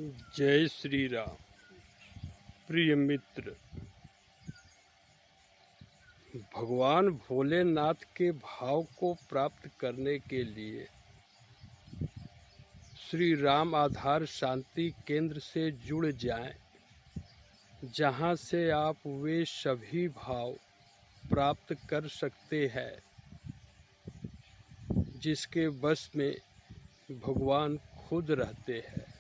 जय श्री राम। प्रिय मित्र, भगवान भोलेनाथ के भाव को प्राप्त करने के लिए श्री राम आधार शांति केंद्र से जुड़ जाएं, जहां से आप वे सभी भाव प्राप्त कर सकते हैं जिसके बस में भगवान खुद रहते हैं।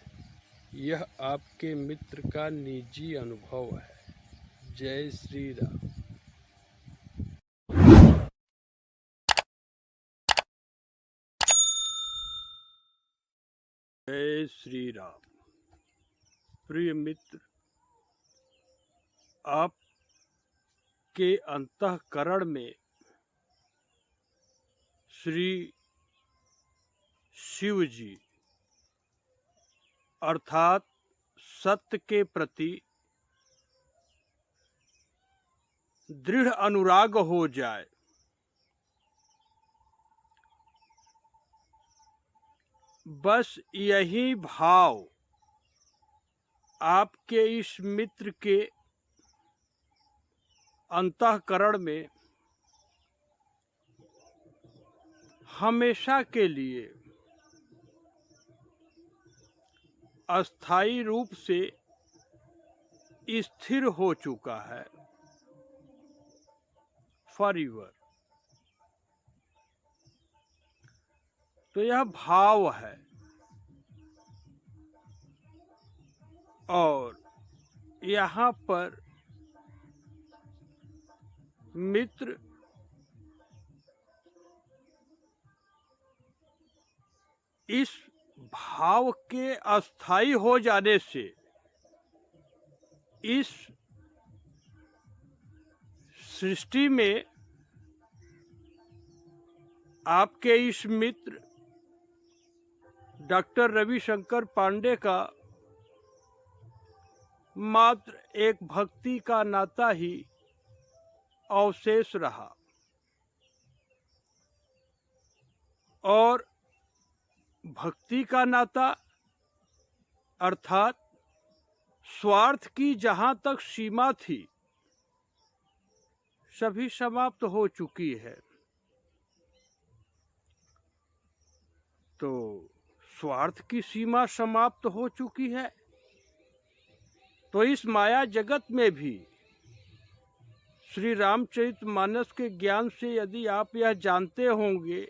यह आपके मित्र का निजी अनुभव है। जय श्री राम। जय श्री राम। प्रिय मित्र, आपके अंतःकरण में श्री शिव जी अर्थात सत्य के प्रति दृढ़ अनुराग हो जाए, बस यही भाव आपके इस मित्र के अंतःकरण में हमेशा के लिए अस्थायी रूप से स्थिर हो चुका है। फॉरएवर। तो यह भाव है और यहाँ पर मित्र इस भाव के अस्थायी हो जाने से इस सृष्टि में आपके इस मित्र डॉक्टर रविशंकर पांडे का मात्र एक भक्ति का नाता ही अवशेष रहा और भक्ति का नाता अर्थात स्वार्थ की जहां तक सीमा थी सभी समाप्त हो चुकी है। तो स्वार्थ की सीमा समाप्त हो चुकी है तो इस माया जगत में भी श्री रामचरितमानस के ज्ञान से यदि आप यह जानते होंगे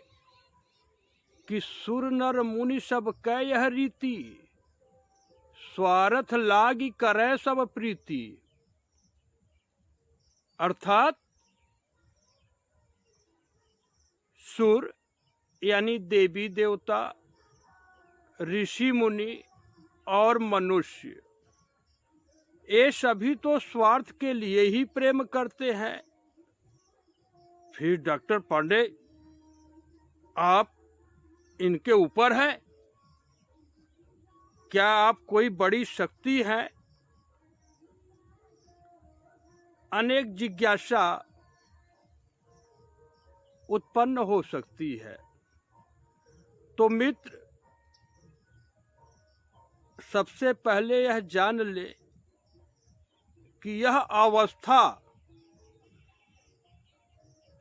कि सुर नर मुनि सब कै यह रीति, स्वार्थ लागी करे सब प्रीति, अर्थात सुर यानी देवी देवता, ऋषि मुनि और मनुष्य, ये सभी तो स्वार्थ के लिए ही प्रेम करते हैं। फिर डॉक्टर पांडे आप इनके ऊपर है क्या? आप कोई बड़ी शक्ति है? अनेक जिज्ञासा उत्पन्न हो सकती है। तो मित्र, सबसे पहले यह जान ले कि यह अवस्था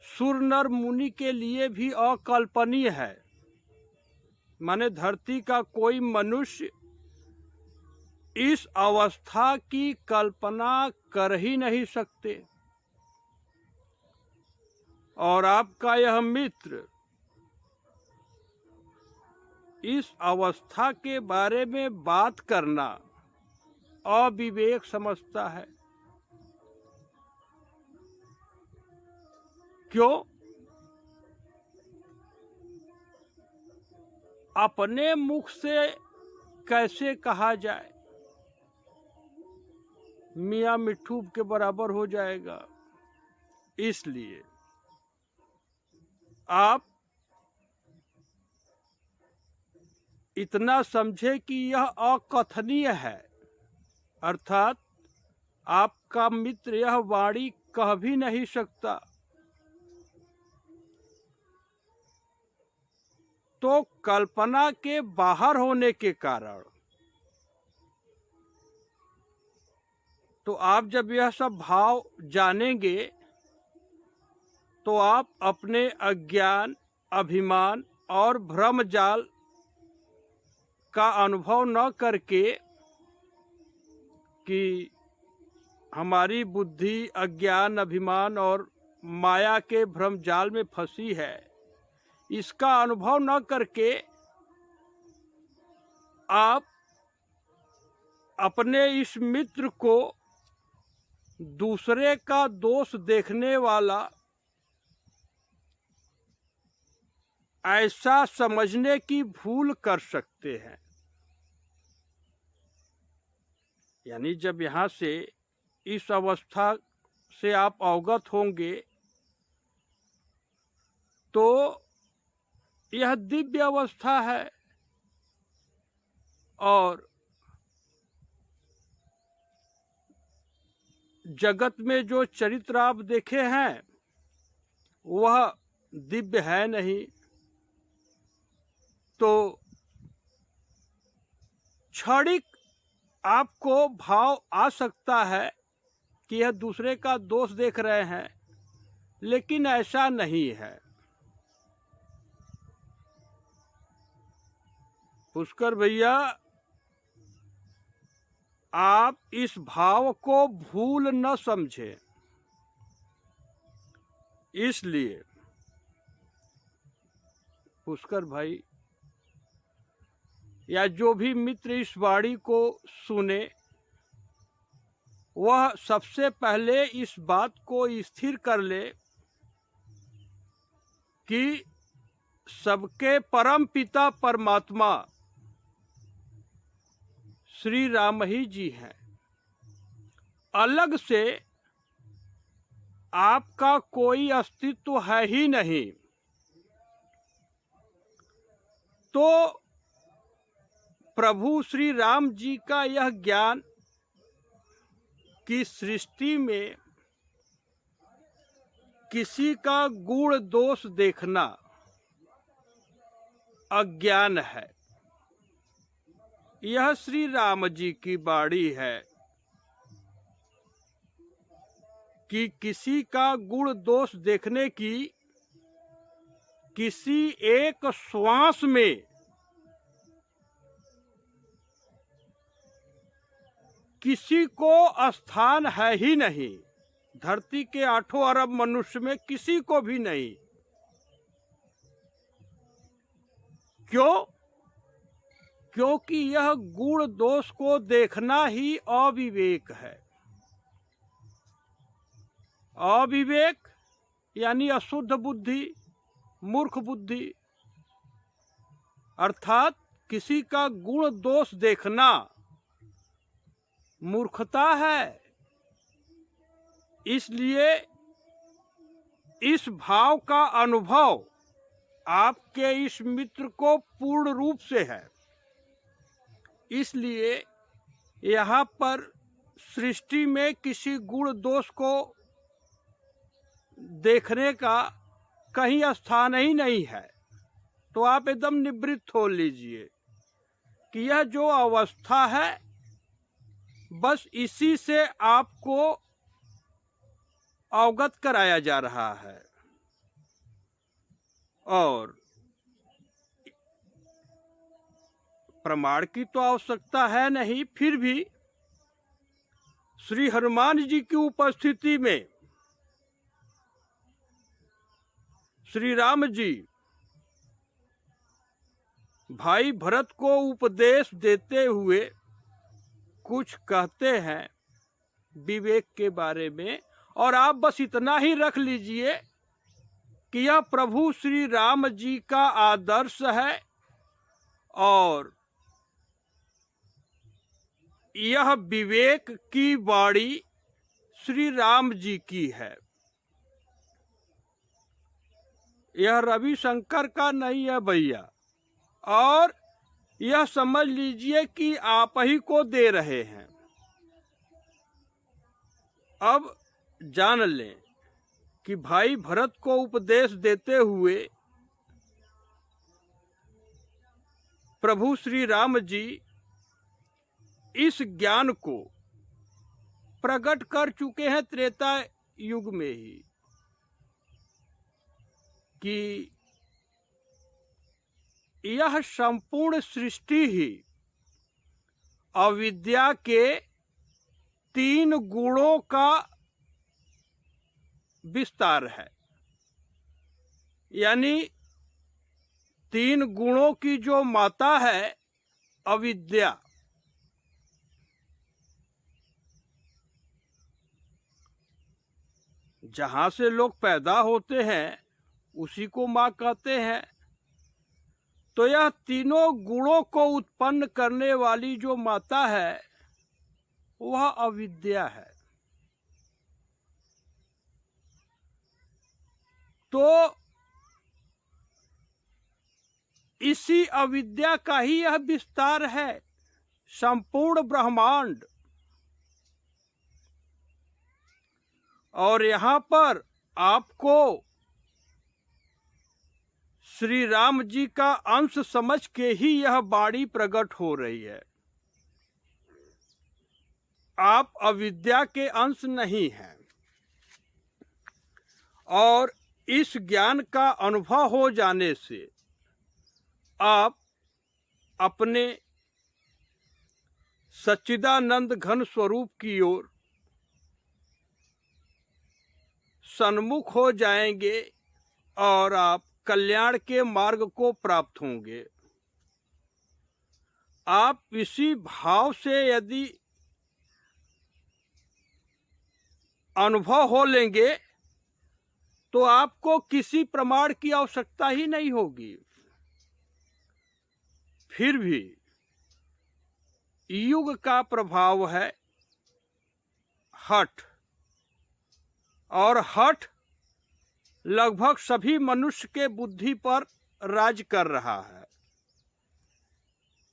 सुर नर मुनि के लिए भी अकल्पनीय है। माने धरती का कोई मनुष्य इस अवस्था की कल्पना कर ही नहीं सकते। और आपका यह मित्र इस अवस्था के बारे में बात करना अविवेक समझता है। क्यों? अपने मुख से कैसे कहा जाए? मियाँ मिट्ठू के बराबर हो जाएगा। इसलिए आप इतना समझे कि यह अकथनीय है, अर्थात आपका मित्र यह वाणी कह भी नहीं सकता। तो कल्पना के बाहर होने के कारण तो आप जब यह सब भाव जानेंगे तो आप अपने अज्ञान, अभिमान और भ्रम जाल का अनुभव न करके कि हमारी बुद्धि अज्ञान, अभिमान और माया के भ्रम जाल में फंसी है, इसका अनुभव न करके आप अपने इस मित्र को दूसरे का दोष देखने वाला ऐसा समझने की भूल कर सकते हैं। यानी जब यहाँ से इस अवस्था से आप अवगत होंगे तो यह दिव्य अवस्था है और जगत में जो चरित्र आप देखे हैं वह दिव्य है नहीं। तो क्षणिक आपको भाव आ सकता है कि यह दूसरे का दोष देख रहे हैं, लेकिन ऐसा नहीं है। पुष्कर भैया, आप इस भाव को भूल न समझें। इसलिए पुष्कर भाई या जो भी मित्र इस वाणी को सुने, वह सबसे पहले इस बात को स्थिर कर ले कि सबके परम पिता परमात्मा श्री राम ही जी हैं। अलग से आपका कोई अस्तित्व है ही नहीं। तो प्रभु श्री राम जी का यह ज्ञान कि सृष्टि में किसी का गुण दोष देखना अज्ञान है, यह श्री राम जी की वाणी है कि किसी का गुण दोष देखने की किसी एक श्वास में किसी को स्थान है ही नहीं। धरती के 8 अरब मनुष्य में किसी को भी नहीं। क्यों? क्योंकि यह गुण दोष को देखना ही अविवेक है। अविवेक यानी अशुद्ध बुद्धि, मूर्ख बुद्धि, अर्थात किसी का गुण दोष देखना मूर्खता है। इसलिए इस भाव का अनुभव आपके इस मित्र को पूर्ण रूप से है। इसलिए यहाँ पर सृष्टि में किसी गुण दोष को देखने का कहीं स्थान ही नहीं है। तो आप एकदम निवृत्त हो लीजिए कि यह जो अवस्था है बस इसी से आपको अवगत कराया जा रहा है। और प्रमाण की तो आवश्यकता है नहीं, फिर भी श्री हनुमान जी की उपस्थिति में श्री राम जी भाई भरत को उपदेश देते हुए कुछ कहते हैं विवेक के बारे में। और आप बस इतना ही रख लीजिए कि यह प्रभु श्री राम जी का आदर्श है और यह विवेक की वाणी श्री राम जी की है। यह रविशंकर का नहीं है भैया। और यह समझ लीजिए कि आप ही को दे रहे हैं। अब जान लें कि भाई भरत को उपदेश देते हुए प्रभु श्री राम जी इस ज्ञान को प्रकट कर चुके हैं त्रेता युग में ही कि यह संपूर्ण सृष्टि ही अविद्या के 3 गुणों का विस्तार है। यानी 3 गुणों की जो माता है अविद्या, जहां से लोग पैदा होते हैं उसी को मां कहते हैं। तो यह तीनों गुणों को उत्पन्न करने वाली जो माता है वह अविद्या है। तो इसी अविद्या का ही यह विस्तार है संपूर्ण ब्रह्मांड। और यहाँ पर आपको श्री राम जी का अंश समझ के ही यह वाणी प्रकट हो रही है। आप अविद्या के अंश नहीं हैं और इस ज्ञान का अनुभव हो जाने से आप अपने सच्चिदानंद घन स्वरूप की ओर सन्मुख हो जाएंगे और आप कल्याण के मार्ग को प्राप्त होंगे। आप इसी भाव से यदि अनुभव हो लेंगे तो आपको किसी प्रमाण की आवश्यकता ही नहीं होगी। फिर भी युग का प्रभाव है हठ, और हठ लगभग सभी मनुष्य के बुद्धि पर राज कर रहा है।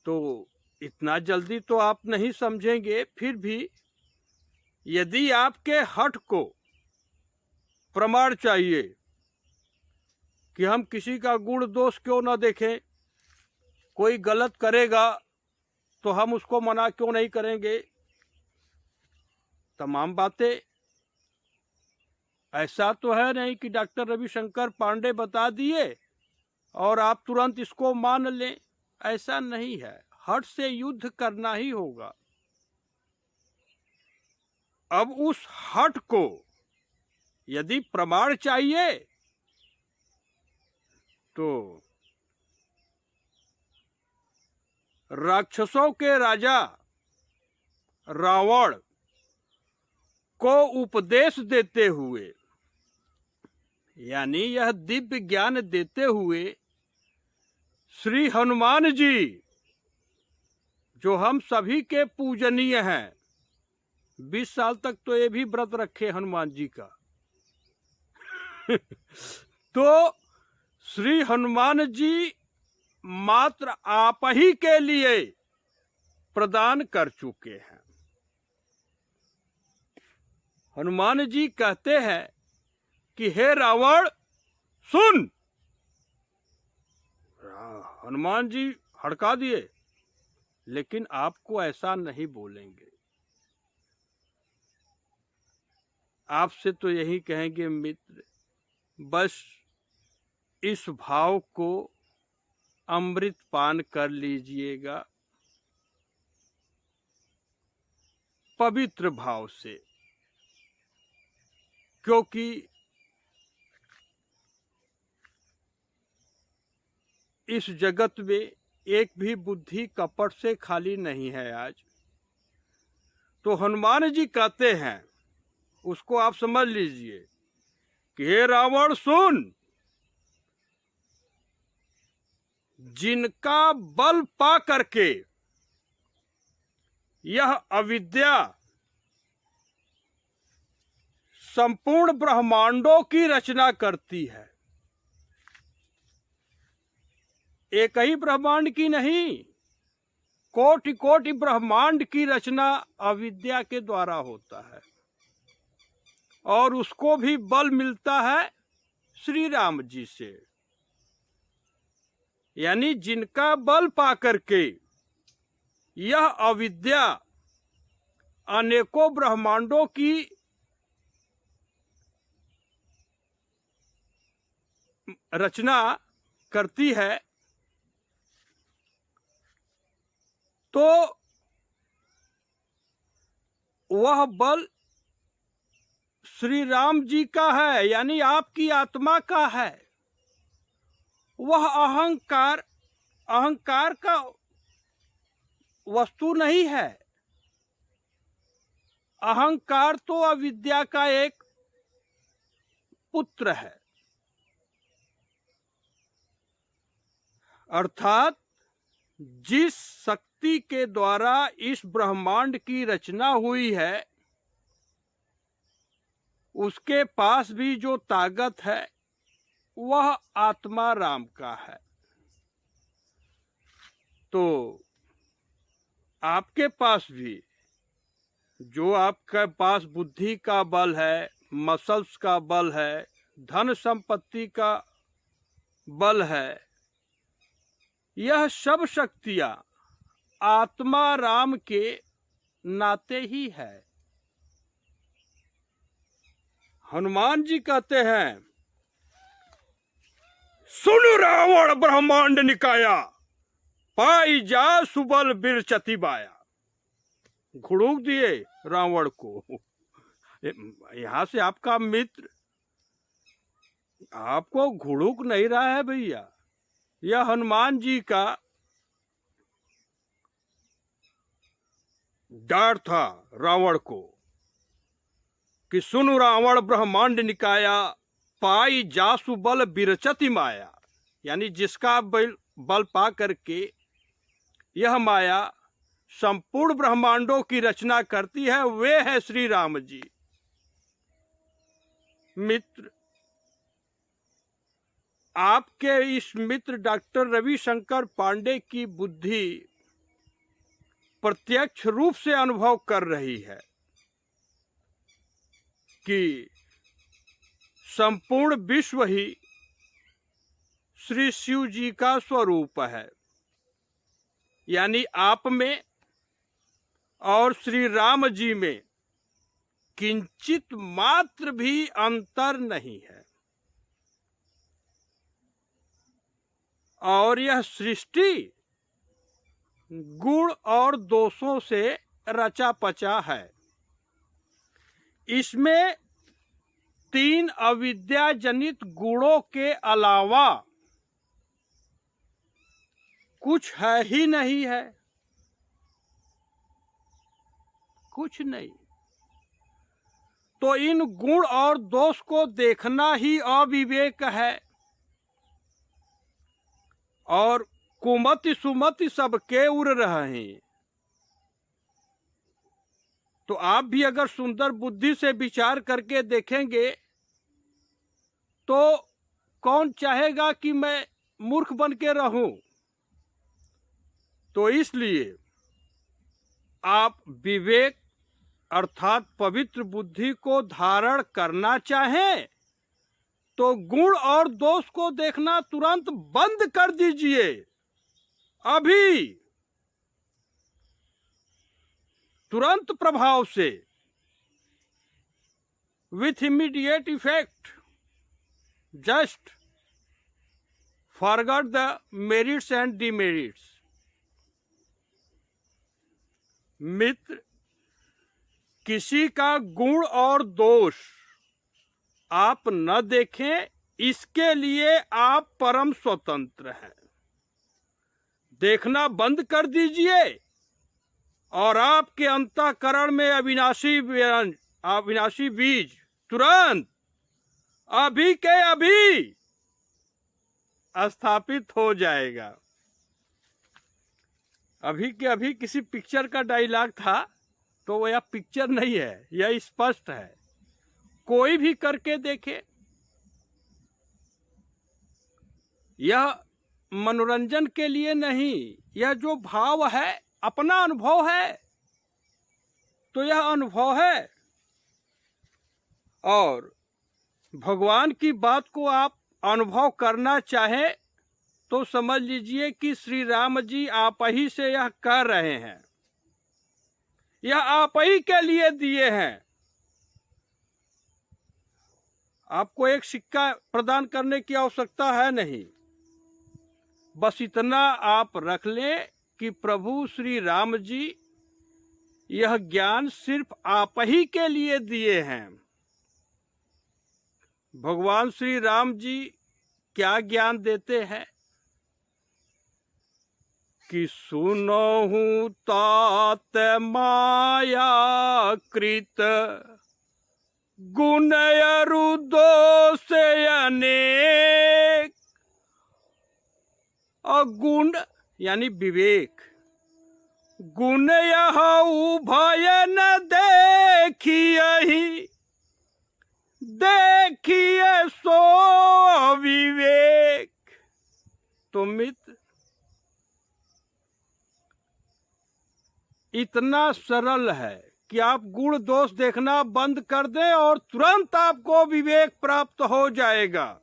तो इतना जल्दी तो आप नहीं समझेंगे। फिर भी यदि आपके हठ को प्रमाण चाहिए कि हम किसी का गुण दोष क्यों न देखें, कोई गलत करेगा तो हम उसको मना क्यों नहीं करेंगे, तमाम बातें, ऐसा तो है नहीं कि डॉक्टर रविशंकर पांडे बता दिए और आप तुरंत इसको मान लें। ऐसा नहीं है, हठ से युद्ध करना ही होगा। अब उस हठ को यदि प्रमाण चाहिए तो राक्षसों के राजा रावण को उपदेश देते हुए, यानी यह दिव्य ज्ञान देते हुए श्री हनुमान जी, जो हम सभी के पूजनीय हैं, 20 साल तक तो ये भी व्रत रखे हनुमान जी का तो श्री हनुमान जी मात्र आप ही के लिए प्रदान कर चुके हैं। हनुमान जी कहते हैं कि हे रावण सुन। हनुमान जी हड़का दिए, लेकिन आपको ऐसा नहीं बोलेंगे। आपसे तो यही कहेंगे मित्र, बस इस भाव को अमृत पान कर लीजिएगा पवित्र भाव से, क्योंकि इस जगत में एक भी बुद्धि कपट से खाली नहीं है आज। तो हनुमान जी कहते हैं, उसको आप समझ लीजिए कि हे रावण सुन, जिनका बल पा करके यह अविद्या संपूर्ण ब्रह्मांडों की रचना करती है, एक ही ब्रह्मांड की नहीं, कोटि कोटि ब्रह्मांड की रचना अविद्या के द्वारा होता है, और उसको भी बल मिलता है श्री राम जी से। यानी जिनका बल पा करके यह अविद्या अनेकों ब्रह्मांडों की रचना करती है, तो वह बल श्री राम जी का है, यानी आपकी आत्मा का है। वह अहंकार का वस्तु नहीं है। अहंकार तो अविद्या का एक पुत्र है। अर्थात जिस शक्ति के द्वारा इस ब्रह्मांड की रचना हुई है, उसके पास भी जो ताकत है वह आत्मा राम का है। तो आपके पास भी जो आपके पास बुद्धि का बल है, मसल्स का बल है, धन संपत्ति का बल है, यह सब शक्तियां आत्मा राम के नाते ही है। हनुमान जी कहते हैं, सुन रावण ब्रह्मांड निकाया, पाई जा सुबल बिरचति बाया। घुड़ुक दिए रावण को। यहां से आपका मित्र आपको घुड़ुक नहीं रहा है भैया। यह हनुमान जी का डर था रावण को कि सुन रावण ब्रह्मांड निकाया, पाई जासु बल बिरचति माया। यानी जिसका बल पा करके यह माया संपूर्ण ब्रह्मांडों की रचना करती है, वे है श्री राम जी। मित्र, आपके इस मित्र डॉक्टर रविशंकर पांडे की बुद्धि प्रत्यक्ष रूप से अनुभव कर रही है कि संपूर्ण विश्व ही श्री शिव जी का स्वरूप है। यानी आप में और श्री राम जी में किंचित मात्र भी अंतर नहीं है। और यह सृष्टि गुण और दोषों से रचा पचा है। इसमें 3 अविद्या जनित गुणों के अलावा कुछ है ही नहीं है, कुछ नहीं। तो इन गुण और दोष को देखना ही अविवेक है। और कुमति सुमति सबके उड़ रहे हैं। तो आप भी अगर सुंदर बुद्धि से विचार करके देखेंगे तो कौन चाहेगा कि मैं मूर्ख बन के रहूं। तो इसलिए आप विवेक अर्थात पवित्र बुद्धि को धारण करना चाहें तो गुण और दोष को देखना तुरंत बंद कर दीजिए। अभी तुरंत प्रभाव से, with immediate effect, just forget the merits and demerits. मित्र, किसी का गुण और दोष आप न देखें, इसके लिए आप परम स्वतंत्र हैं। देखना बंद कर दीजिए और आपके अंतःकरण में अविनाशी बीज तुरंत अभी के अभी स्थापित हो जाएगा। अभी के अभी किसी पिक्चर का डायलॉग था, तो यह पिक्चर नहीं है, यह स्पष्ट है। कोई भी करके देखे। यह मनोरंजन के लिए नहीं, यह जो भाव है अपना अनुभव है, तो यह अनुभव है। और भगवान की बात को आप अनुभव करना चाहें तो समझ लीजिए कि श्री राम जी आप ही से यह कह रहे हैं। यह आप ही के लिए दिए हैं। आपको एक सिक्का प्रदान करने की आवश्यकता है नहीं, बस इतना आप रख लें कि प्रभु श्री राम जी यह ज्ञान सिर्फ आप ही के लिए दिए हैं। भगवान श्री राम जी क्या ज्ञान देते हैं कि सुनहु तात माया कृत गुण अरु दोष अनेक। और गुण यानी विवेक, गुण यह उभय न देखिए, देखिए सो विवेक। तो मित्र, इतना सरल है कि आप गुण दोष देखना बंद कर दें और तुरंत आपको विवेक प्राप्त हो जाएगा।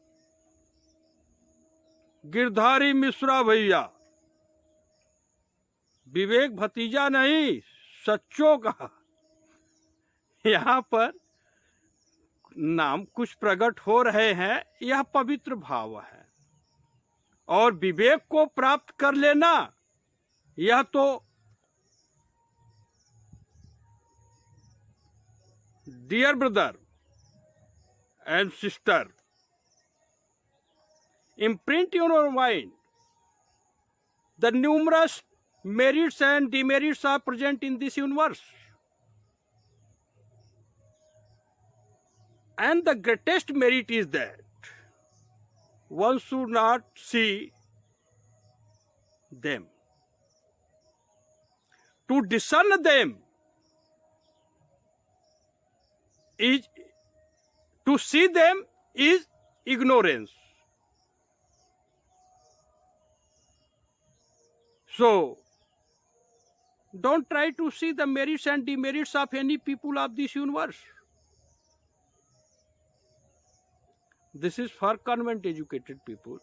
गिरधारी मिश्रा भैया, विवेक भतीजा नहीं, सच्चों का यहाँ पर नाम कुछ प्रकट हो रहे हैं। यह पवित्र भाव है और विवेक को प्राप्त कर लेना यह तो dear brother and sister, imprint in your mind the numerous merits and demerits are present in this universe, and the greatest merit is that one should not see them. To discern them is, to see them is ignorance. So, don't try to see the merits and demerits of any people of this universe. This is for convent educated people.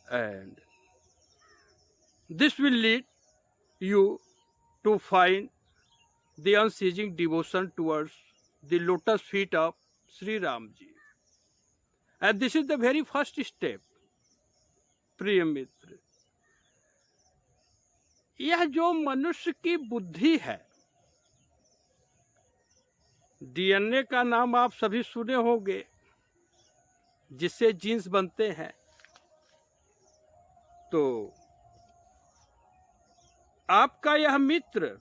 And this will lead you to find the unceasing devotion towards the lotus feet of Sri Ram Ji. And this is the very first step. प्रिय मित्र, यह जो मनुष्य की बुद्धि है, DNA का नाम आप सभी सुने होंगे, जिससे जीन्स बनते हैं। तो आपका यह मित्र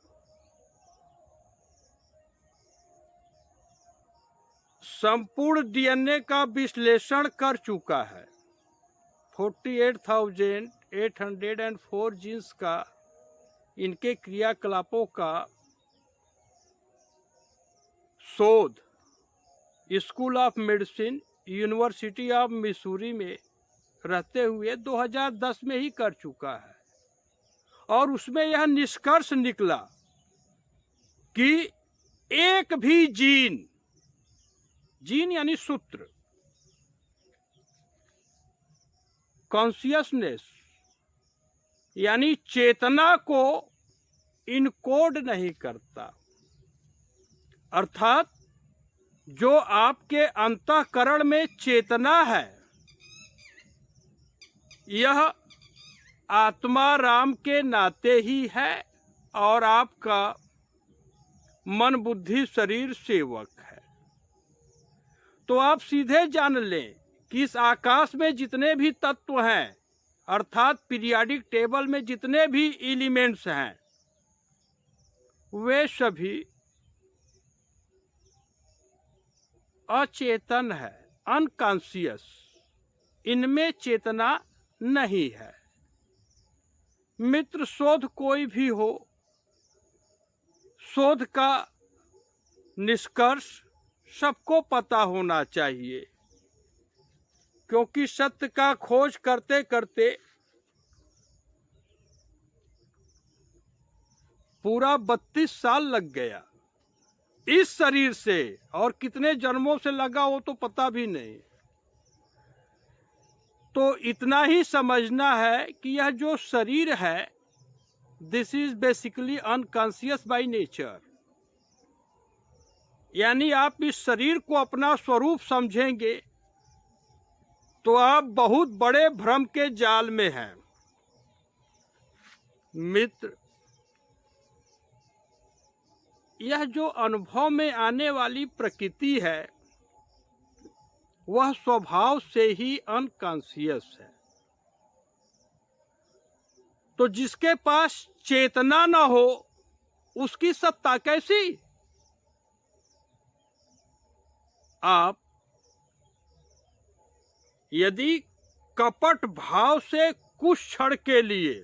संपूर्ण डीएनए का विश्लेषण कर चुका है। 48,804 जीन्स का, इनके क्रियाकलापों का शोध school of medicine, university of Missouri में रहते हुए 2010 में ही कर चुका है। और उसमें यह निष्कर्ष निकला कि एक भी जीन यानी सूत्र, कॉन्शियसनेस यानी चेतना को इनकोड नहीं करता। अर्थात जो आपके अंतःकरण में चेतना है, यह आत्मा राम के नाते ही है और आपका मन बुद्धि शरीर सेवक है। तो आप सीधे जान लें कि इस आकाश में जितने भी तत्व हैं, अर्थात पीरियाडिक टेबल में जितने भी एलिमेंट्स हैं, वे सभी अचेतन है, अनकॉन्शियस। इनमें चेतना नहीं है। मित्र, शोध कोई भी हो, शोध का निष्कर्ष सबको पता होना चाहिए, क्योंकि सत्य का खोज करते करते पूरा 32 साल लग गया इस शरीर से, और कितने जन्मों से लगा वो तो पता भी नहीं। तो इतना ही समझना है कि यह जो शरीर है this is basically unconscious by nature. यानी आप इस शरीर को अपना स्वरूप समझेंगे तो आप बहुत बड़े भ्रम के जाल में हैं। मित्र, यह जो अनुभव में आने वाली प्रकृति है वह स्वभाव से ही अनकॉन्शियस है। तो जिसके पास चेतना न हो उसकी सत्ता कैसी? आप यदि कपट भाव से कुछ क्षण के लिए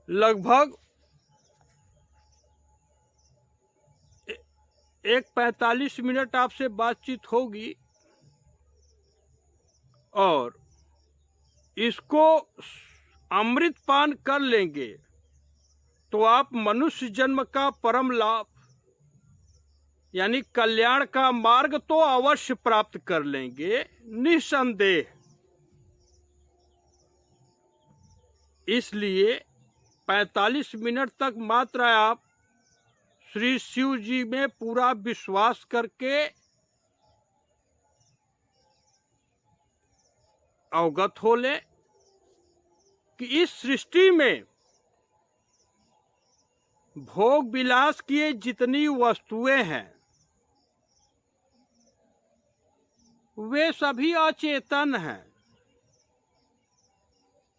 लगभग 45 मिनट आपसे बातचीत होगी और इसको अमृत पान कर लेंगे तो आप मनुष्य जन्म का परम लाभ यानी कल्याण का मार्ग तो अवश्य प्राप्त कर लेंगे, निसंदेह। इसलिए 45 मिनट तक मात्र आप श्री शिव जी में पूरा विश्वास करके अवगत हो ले कि इस सृष्टि में भोग विलास की जितनी वस्तुएं हैं वे सभी अचेतन हैं।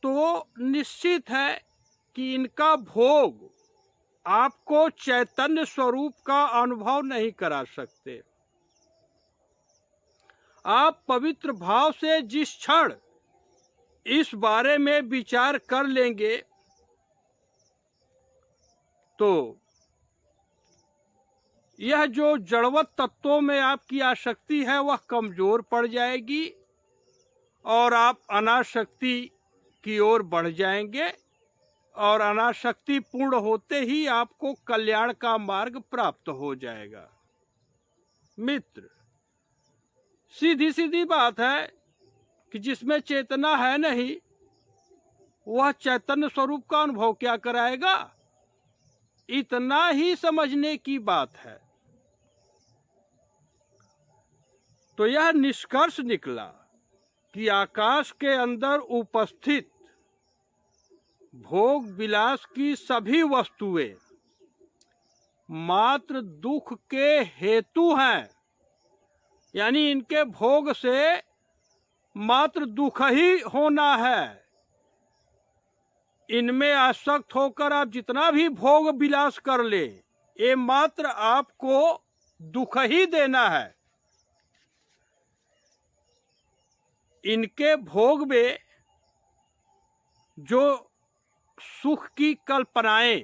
तो निश्चित है कि इनका भोग आपको चैतन्य स्वरूप का अनुभव नहीं करा सकते। आप पवित्र भाव से जिस क्षण इस बारे में विचार कर लेंगे तो यह जो जड़वत तत्वों में आपकी आसक्ति है वह कमजोर पड़ जाएगी और आप अनासक्ति की ओर बढ़ जाएंगे और अनासक्ति पूर्ण होते ही आपको कल्याण का मार्ग प्राप्त हो जाएगा। मित्र, सीधी सीधी बात है कि जिसमें चेतना है नहीं वह चैतन्य स्वरूप का अनुभव क्या कराएगा? इतना ही समझने की बात है। तो यह निष्कर्ष निकला कि आकाश के अंदर उपस्थित भोग विलास की सभी वस्तुएं मात्र दुख के हेतु हैं। यानी इनके भोग से मात्र दुख ही होना है। इनमें आसक्त होकर आप जितना भी भोग विलास कर ले ये मात्र आपको दुख ही देना है। इनके भोग में जो सुख की कल्पनाएं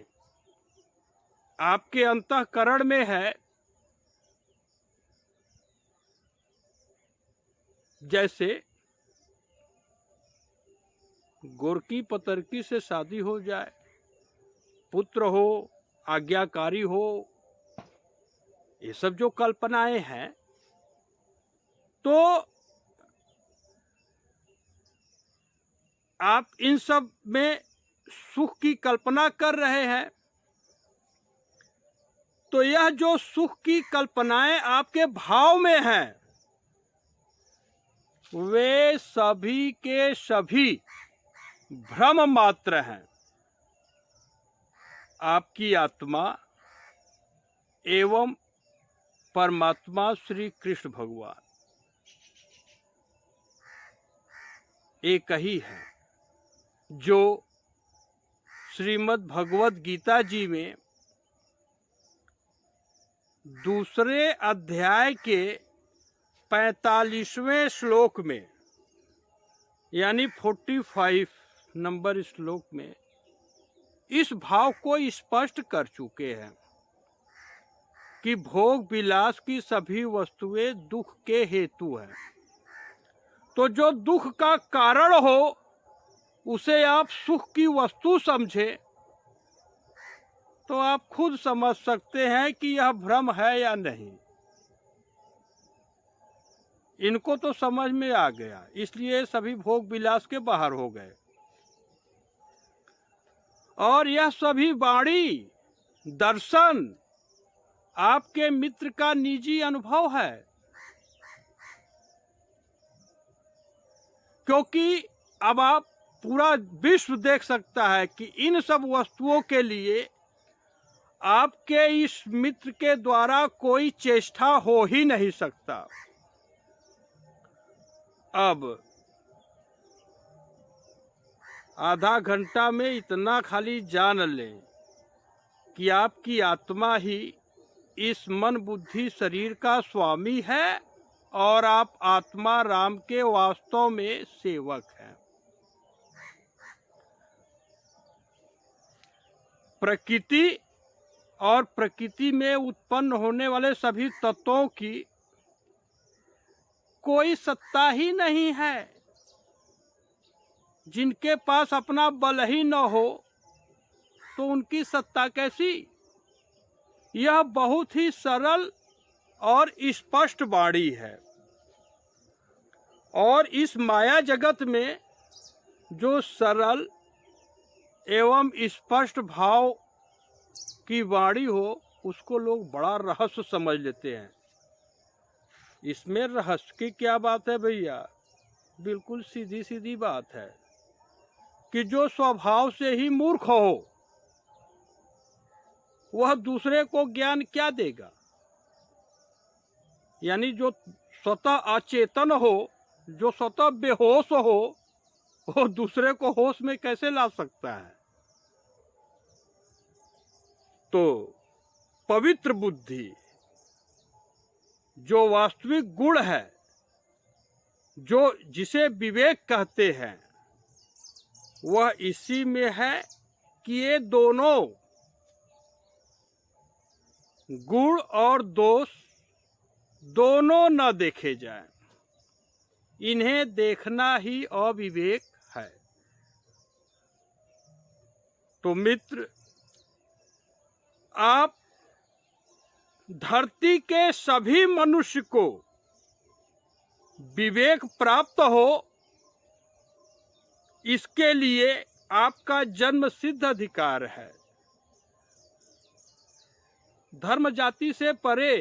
आपके अंतःकरण में है, जैसे गोरकी पतरकी से शादी हो जाए, पुत्र हो, आज्ञाकारी हो, ये सब जो कल्पनाएं हैं, तो आप इन सब में सुख की कल्पना कर रहे हैं। तो यह जो सुख की कल्पनाएं आपके भाव में हैं वे सभी के सभी भ्रम मात्र हैं। आपकी आत्मा एवं परमात्मा श्री कृष्ण भगवान एक ही है, जो श्रीमद् भगवत गीता जी में दूसरे अध्याय के 45वें श्लोक में यानी 45 नंबर श्लोक में इस भाव को स्पष्ट कर चुके हैं कि भोग विलास की सभी वस्तुएं दुख के हेतु हैं। तो जो दुख का कारण हो उसे आप सुख की वस्तु समझे तो आप खुद समझ सकते हैं कि यह भ्रम है या नहीं। इनको तो समझ में आ गया, इसलिए सभी भोग विलास के बाहर हो गए। और यह सभी वाणी दर्शन आपके मित्र का निजी अनुभव है, क्योंकि अब आप पूरा विश्व देख सकता है कि इन सब वस्तुओं के लिए आपके इस मित्र के द्वारा कोई चेष्टा हो ही नहीं सकता। अब आधा घंटा में इतना खाली जान लें कि आपकी आत्मा ही इस मन बुद्धि शरीर का स्वामी है और आप आत्मा राम के वास्तव में सेवक हैं। प्रकृति और प्रकृति में उत्पन्न होने वाले सभी तत्वों की कोई सत्ता ही नहीं है। जिनके पास अपना बल ही न हो तो उनकी सत्ता कैसी? यह बहुत ही सरल और स्पष्ट वाणी है। और इस माया जगत में जो सरल एवं स्पष्ट भाव की वाणी हो उसको लोग बड़ा रहस्य समझ लेते हैं। इसमें रहस्य की क्या बात है भैया? बिल्कुल सीधी सीधी बात है कि जो स्वभाव से ही मूर्ख हो वह दूसरे को ज्ञान क्या देगा? यानी जो स्वतः अचेतन हो, जो स्वतः बेहोश हो, वो दूसरे को होश में कैसे ला सकता है? तो पवित्र बुद्धि जो वास्तविक गुण है, जो जिसे विवेक कहते हैं, वह इसी में है कि ये दोनों गुण और दोष दोनों न देखे जाएं। इन्हें देखना ही अविवेक है। तो मित्र, आप धरती के सभी मनुष्य को विवेक प्राप्त हो, इसके लिए आपका जन्म सिद्ध अधिकार है। धर्म जाति से परे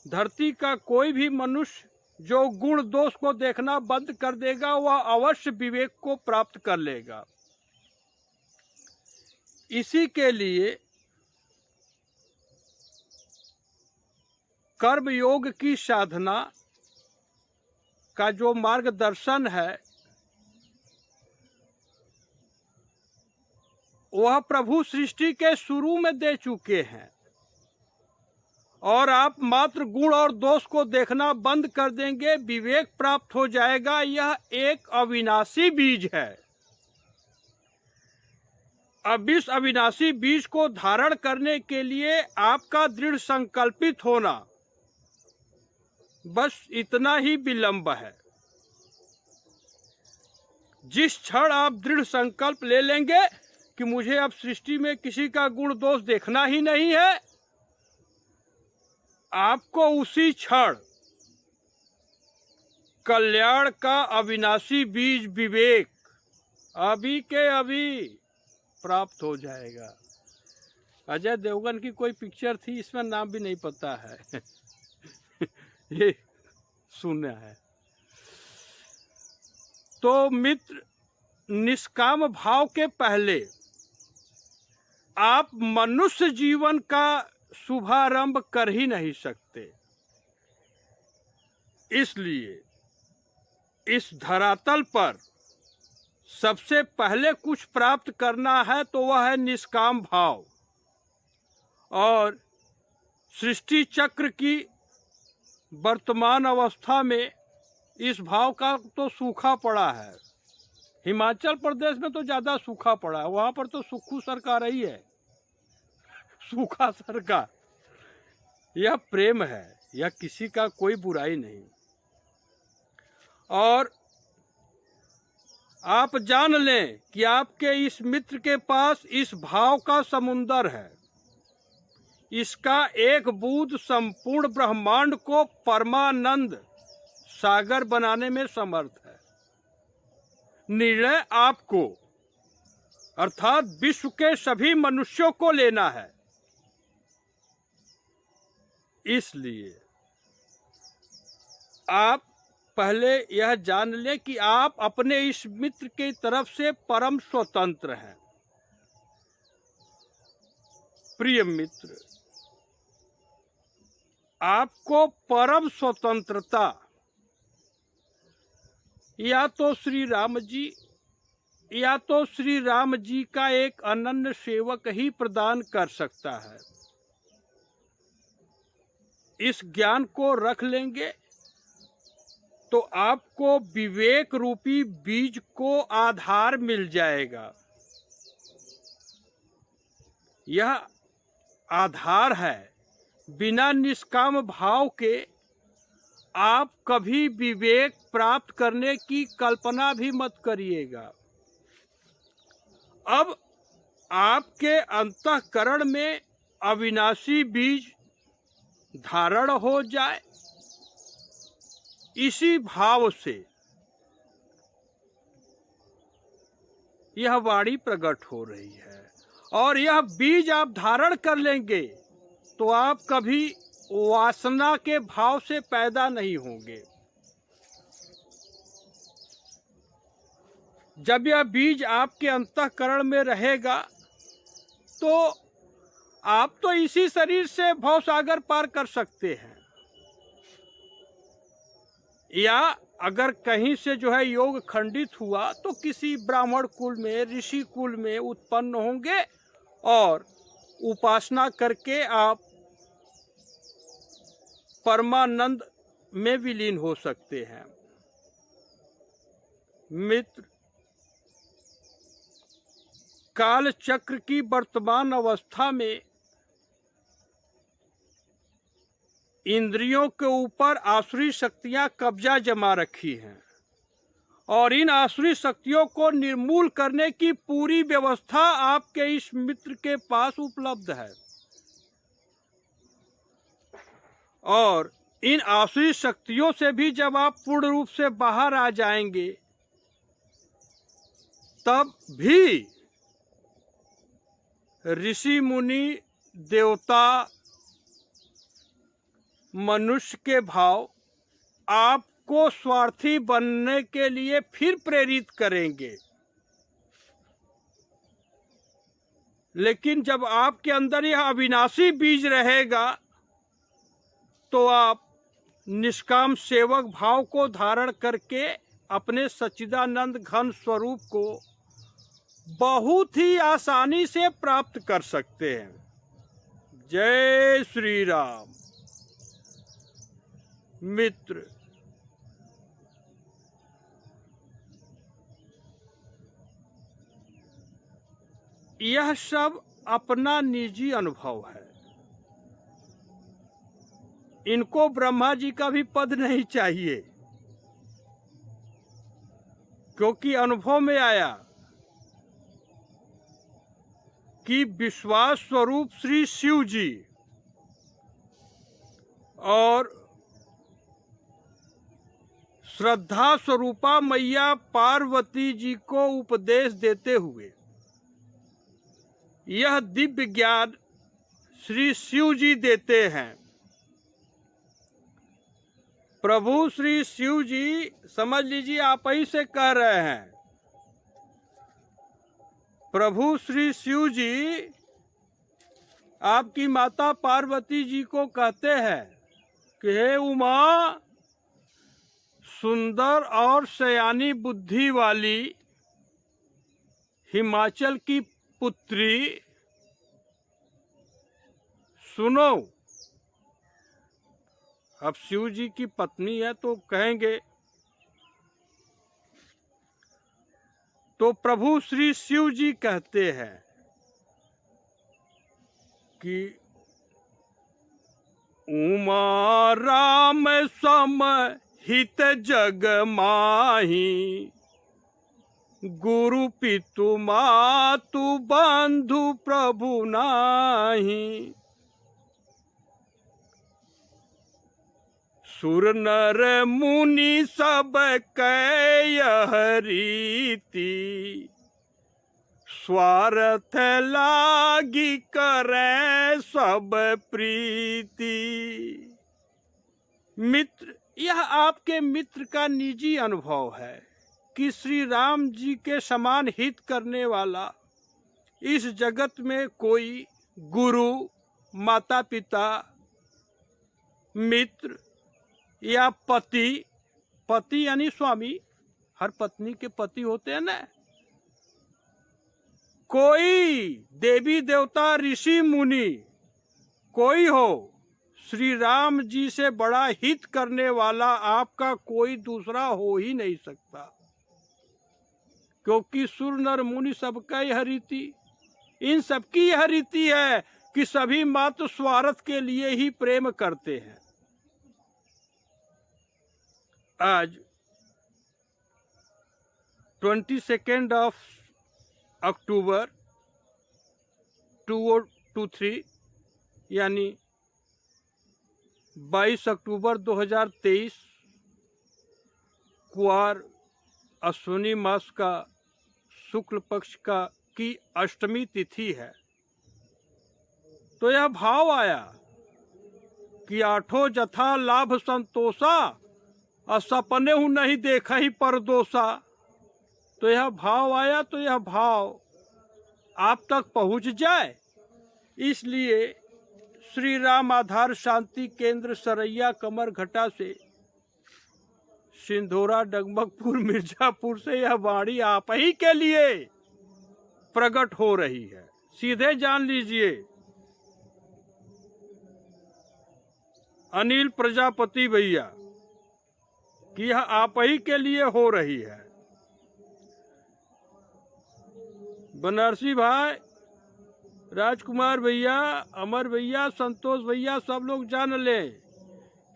धरती का कोई भी मनुष्य जो गुण दोष को देखना बंद कर देगा वह अवश्य विवेक को प्राप्त कर लेगा। इसी के लिए कर्म योग की साधना का जो मार्गदर्शन है वह प्रभु सृष्टि के शुरू में दे चुके हैं। और आप मात्र गुण और दोष को देखना बंद कर देंगे, विवेक प्राप्त हो जाएगा। यह एक अविनाशी बीज है। अब इस अविनाशी बीज को धारण करने के लिए आपका दृढ़ संकल्पित होना, बस इतना ही विलंब है। जिस क्षण आप दृढ़ संकल्प ले लेंगे कि मुझे अब सृष्टि में किसी का गुण दोष देखना ही नहीं है, आपको उसी क्षण कल्याण का अविनाशी बीज विवेक अभी के अभी प्राप्त हो जाएगा। अजय देवगन की कोई पिक्चर थी, इसमें नाम भी नहीं पता है ये सुना है। तो मित्र, निष्काम भाव के पहले आप मनुष्य जीवन का शुभारंभ कर ही नहीं सकते। इसलिए इस धरातल पर सबसे पहले कुछ प्राप्त करना है तो वह है निष्काम भाव। और सृष्टि चक्र की वर्तमान अवस्था में इस भाव का तो सूखा पड़ा है। हिमाचल प्रदेश में तो ज़्यादा सूखा पड़ा है, वहाँ पर तो सुक्खू सरकार ही है, सूखा सरकार। यह प्रेम है, यह किसी का कोई बुराई नहीं। और आप जान लें कि आपके इस मित्र के पास इस भाव का समुंदर है। इसका एक बूंद संपूर्ण ब्रह्मांड को परमानंद सागर बनाने में समर्थ है। निर्णय आपको अर्थात विश्व के सभी मनुष्यों को लेना है। इसलिए आप पहले यह जान लें कि आप अपने इस मित्र की तरफ से परम स्वतंत्र हैं। प्रिय मित्र, आपको परम स्वतंत्रता या तो श्री राम जी का एक अनन्य सेवक ही प्रदान कर सकता है। इस ज्ञान को रख लेंगे तो आपको विवेक रूपी बीज को आधार मिल जाएगा। यह आधार है। बिना निष्काम भाव के आप कभी विवेक प्राप्त करने की कल्पना भी मत करिएगा। अब आपके अंतःकरण में अविनाशी बीज धारण हो जाए, इसी भाव से यह वाणी प्रकट हो रही है। और यह बीज आप धारण कर लेंगे तो आप कभी वासना के भाव से पैदा नहीं होंगे। जब यह बीज आपके अंतःकरण में रहेगा तो आप तो इसी शरीर से भवसागर पार कर सकते हैं, या अगर कहीं से जो है योग खंडित हुआ तो किसी ब्राह्मण कुल में, ऋषि कुल में उत्पन्न होंगे और उपासना करके आप परमानंद में विलीन हो सकते हैं। मित्र, काल चक्र की वर्तमान अवस्था में इंद्रियों के ऊपर आसुरी शक्तियां कब्जा जमा रखी हैं और इन आसुरी शक्तियों को निर्मूल करने की पूरी व्यवस्था आपके इस मित्र के पास उपलब्ध है। और इन आसुरी शक्तियों से भी जब आप पूर्ण रूप से बाहर आ जाएंगे तब भी ऋषि मुनि देवता मनुष्य के भाव आपको स्वार्थी बनने के लिए फिर प्रेरित करेंगे। लेकिन जब आपके अंदर यह अविनाशी बीज रहेगा तो आप निष्काम सेवक भाव को धारण करके अपने सच्चिदानंद घन स्वरूप को बहुत ही आसानी से प्राप्त कर सकते हैं। जय श्री राम। मित्र, यह सब अपना निजी अनुभव है। इनको ब्रह्मा जी का भी पद नहीं चाहिए, क्योंकि अनुभव में आया कि विश्वास स्वरूप श्री शिव जी और श्रद्धा स्वरूपा मैया पार्वती जी को उपदेश देते हुए यह दिव्य ज्ञान श्री शिव जी देते हैं। प्रभु श्री शिव जी, समझ लीजिए आप ही से कह रहे हैं, प्रभु श्री शिव जी आपकी माता पार्वती जी को कहते हैं कि हे उमा, सुंदर और सयानी बुद्धि वाली हिमाचल की पुत्री, सुनो। अब शिव जी की पत्नी है तो कहेंगे, तो प्रभु श्री शिव जी कहते हैं कि उमा राम सम हित जग माही, गुरु पितु मातु बंधु प्रभु नाही। सुर नर मुनि सब कह यह रीति, स्वार्थ लागी करे सब प्रीति। मित्र, यह आपके मित्र का निजी अनुभव है कि श्री राम जी के समान हित करने वाला इस जगत में कोई गुरु, माता पिता, मित्र या पति, पति यानी स्वामी, हर पत्नी के पति होते हैं ना, कोई देवी देवता, ऋषि मुनि, कोई हो, श्री राम जी से बड़ा हित करने वाला आपका कोई दूसरा हो ही नहीं सकता, क्योंकि सुर नर मुनि सबका यह रीति, इन सबकी यह रीति है कि सभी मात्र स्वार्थ के लिए ही प्रेम करते हैं। आज 22 अक्टूबर 2023 यानी 22 अक्टूबर 2023 कुआर अश्विनी मास का शुक्ल पक्ष का की अष्टमी तिथि है। तो यह भाव आया कि आठों जथा लाभ संतोषा और सपने हूँ नहीं देखा ही परदोषा। तो यह भाव आया, तो यह भाव आप तक पहुँच जाए, इसलिए श्री राम आधार शांति केंद्र सरैया कमर घटा से सिंधोरा डगमगपुर मिर्जापुर से यह वाणी आप ही के लिए प्रकट हो रही है। सीधे जान लीजिए, अनिल प्रजापति भैया, कि यह आप ही के लिए हो रही है। बनारसी भाई, राजकुमार भैया, अमर भैया, संतोष भैया, सब लोग जान लें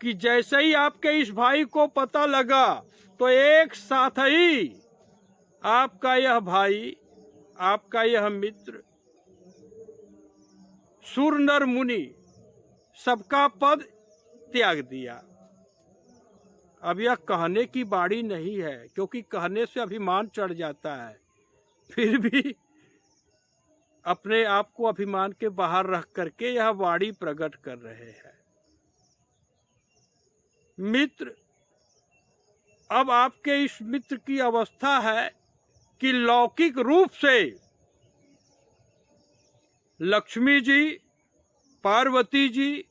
कि जैसे ही आपके इस भाई को पता लगा तो एक साथ ही आपका यह भाई, आपका यह मित्र, सुर नर मुनि सबका पद त्याग दिया। अब यह कहने की बाड़ी नहीं है, क्योंकि कहने से अभिमान चढ़ जाता है, फिर भी अपने आप को अभिमान के बाहर रख करके यह वाणी प्रकट कर रहे हैं। मित्र, अब आपके इस मित्र की अवस्था है कि लौकिक रूप से लक्ष्मी जी, पार्वती जी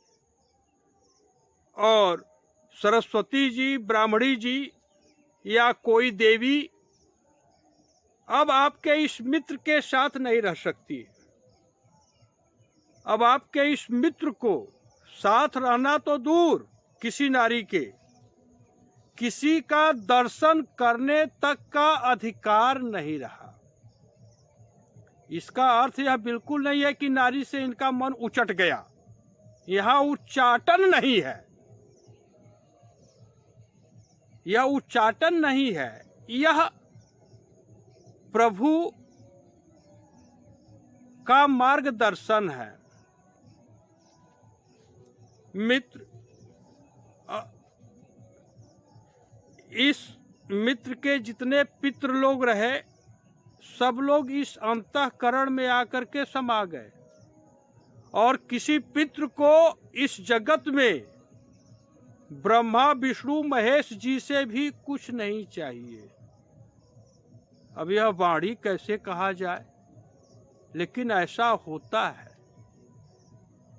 और सरस्वती जी, ब्राह्मणी जी या कोई देवी अब आपके इस मित्र के साथ नहीं रह सकती। अब आपके इस मित्र को साथ रहना तो दूर, किसी नारी के, किसी का दर्शन करने तक का अधिकार नहीं रहा। इसका अर्थ यह बिल्कुल नहीं है कि नारी से इनका मन उचट गया, यहां उच्चाटन नहीं है, यह उच्चाटन नहीं है, यह प्रभु का मार्गदर्शन है। मित्र, इस मित्र के जितने पितृ लोग रहे, सब लोग इस अंतःकरण में आकर के समा गए, और किसी पितृ को इस जगत में ब्रह्मा, विष्णु, महेश जी से भी कुछ नहीं चाहिए। अब यह वाणी कैसे कहा जाए, लेकिन ऐसा होता है,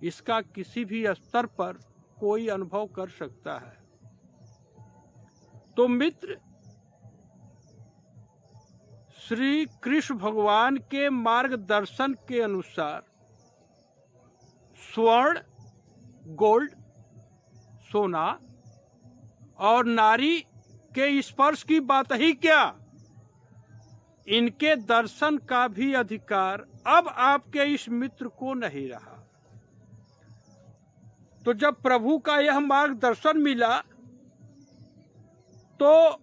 इसका किसी भी स्तर पर कोई अनुभव कर सकता है। तो मित्र, श्री कृष्ण भगवान के मार्गदर्शन के अनुसार स्वर्ण, गोल्ड, सोना और नारी के स्पर्श की बात ही क्या, इनके दर्शन का भी अधिकार अब आपके इस मित्र को नहीं रहा। तो जब प्रभु का यह मार्गदर्शन मिला, तो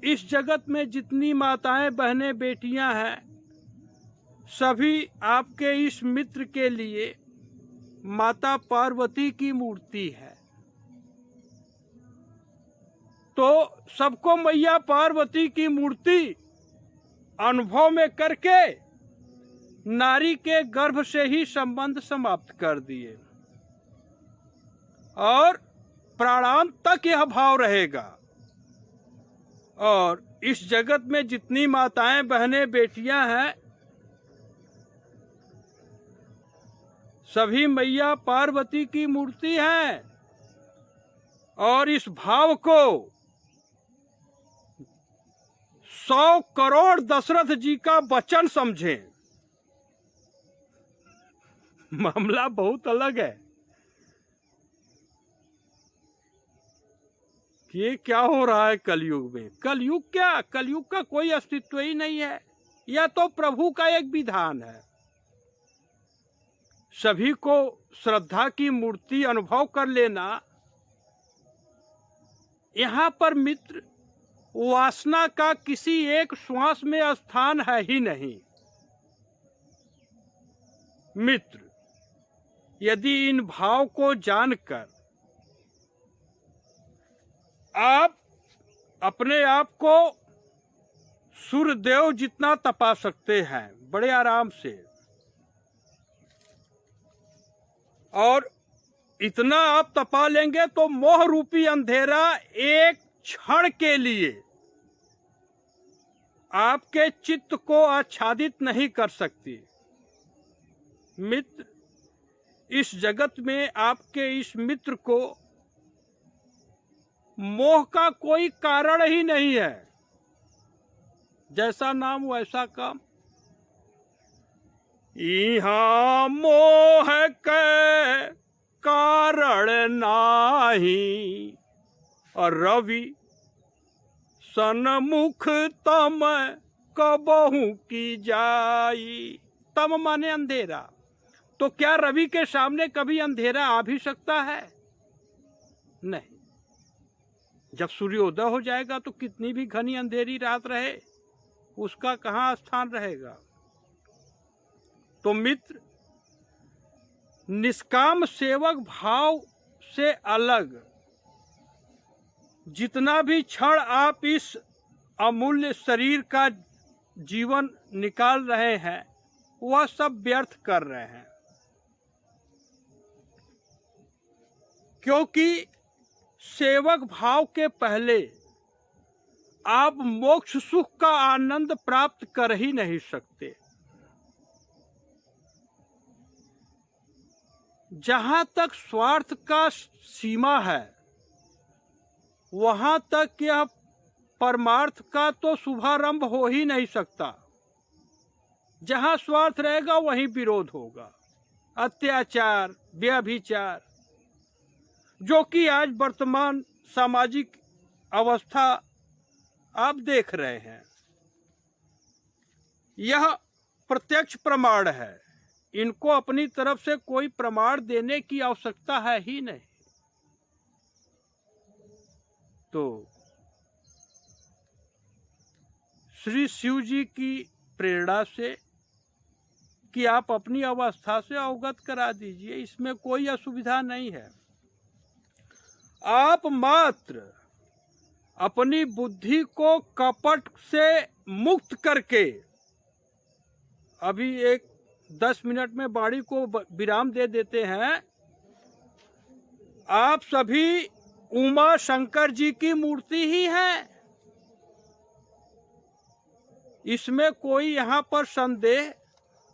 इस जगत में जितनी माताएं, बहनें, बेटियां हैं, सभी आपके इस मित्र के लिए माता पार्वती की मूर्ति है। तो सबको मैया पार्वती की मूर्ति अनुभव में करके नारी के गर्भ से ही संबंध समाप्त कर दिए और प्राणांत तक यह भाव रहेगा। और इस जगत में जितनी माताएं, बहनें, बेटियां हैं, सभी मैया पार्वती की मूर्ति हैं। और इस भाव को 100 करोड़ दशरथ जी का वचन समझें। मामला बहुत अलग है कि ये क्या हो रहा है कलयुग में। कलयुग क्या, कलयुग का कोई अस्तित्व ही नहीं है। यह तो प्रभु का एक विधान है। सभी को श्रद्धा की मूर्ति अनुभव कर लेना। यहाँ पर मित्र, वासना का किसी एक श्वास में स्थान है ही नहीं। मित्र, यदि इन भाव को जानकर आप अपने आप को सूर्यदेव जितना तपा सकते हैं बड़े आराम से, और इतना आप तपा लेंगे तो मोह रूपी अंधेरा एक क्षण के लिए आपके चित्त को आच्छादित नहीं कर सकती। मित्र, इस जगत में आपके इस मित्र को मोह का कोई कारण ही नहीं है। जैसा नाम वैसा काम। यहाँ मोह के कारण नाही, और रवि सन्मुख तम कबहू की जाई। तम माने अंधेरा। तो क्या रवि के सामने कभी अंधेरा आ भी सकता है? नहीं। जब सूर्योदय हो जाएगा तो कितनी भी घनी अंधेरी रात रहे, उसका कहाँ स्थान रहेगा। तो मित्र, निष्काम सेवक भाव से अलग जितना भी क्षण आप इस अमूल्य शरीर का जीवन निकाल रहे हैं, वह सब व्यर्थ कर रहे हैं। क्योंकि सेवक भाव के पहले आप मोक्ष सुख का आनंद प्राप्त कर ही नहीं सकते। जहां तक स्वार्थ का सीमा है, वहां तक यह परमार्थ का तो शुभारंभ हो ही नहीं सकता। जहां स्वार्थ रहेगा वहीं विरोध होगा। अत्याचार, व्यभिचार, जो कि आज वर्तमान सामाजिक अवस्था आप देख रहे हैं, यह प्रत्यक्ष प्रमाण है। इनको अपनी तरफ से कोई प्रमाण देने की आवश्यकता है ही नहीं। तो श्री शिव जी की प्रेरणा से कि आप अपनी अवस्था से अवगत करा दीजिए, इसमें कोई असुविधा नहीं है। आप मात्र अपनी बुद्धि को कपट से मुक्त करके, अभी एक 10 मिनट में वाणी को विराम दे देते हैं। आप सभी उमा शंकर जी की मूर्ति ही हैं। इसमें कोई यहाँ पर संदेह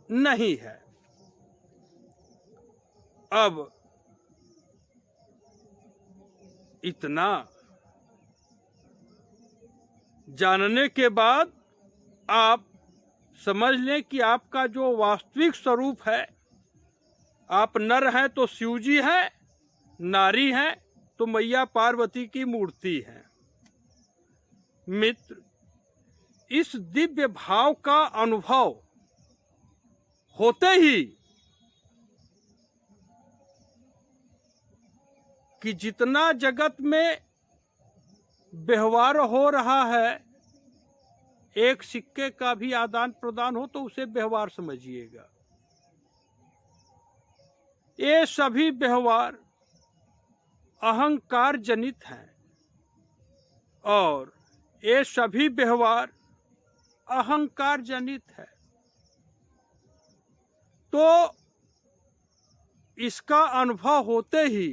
नहीं है। अब इतना जानने के बाद आप समझ लें कि आपका जो वास्तविक स्वरूप है, आप नर हैं तो शिव जी हैं, नारी हैं तो मैया पार्वती की मूर्ति है। मित्र, इस दिव्य भाव का अनुभव होते ही कि जितना जगत में व्यवहार हो रहा है, एक सिक्के का भी आदान प्रदान हो तो उसे व्यवहार समझिएगा। ये सभी व्यवहार अहंकार जनित हैं और ये सभी व्यवहार अहंकार जनित है। तो इसका अनुभव होते ही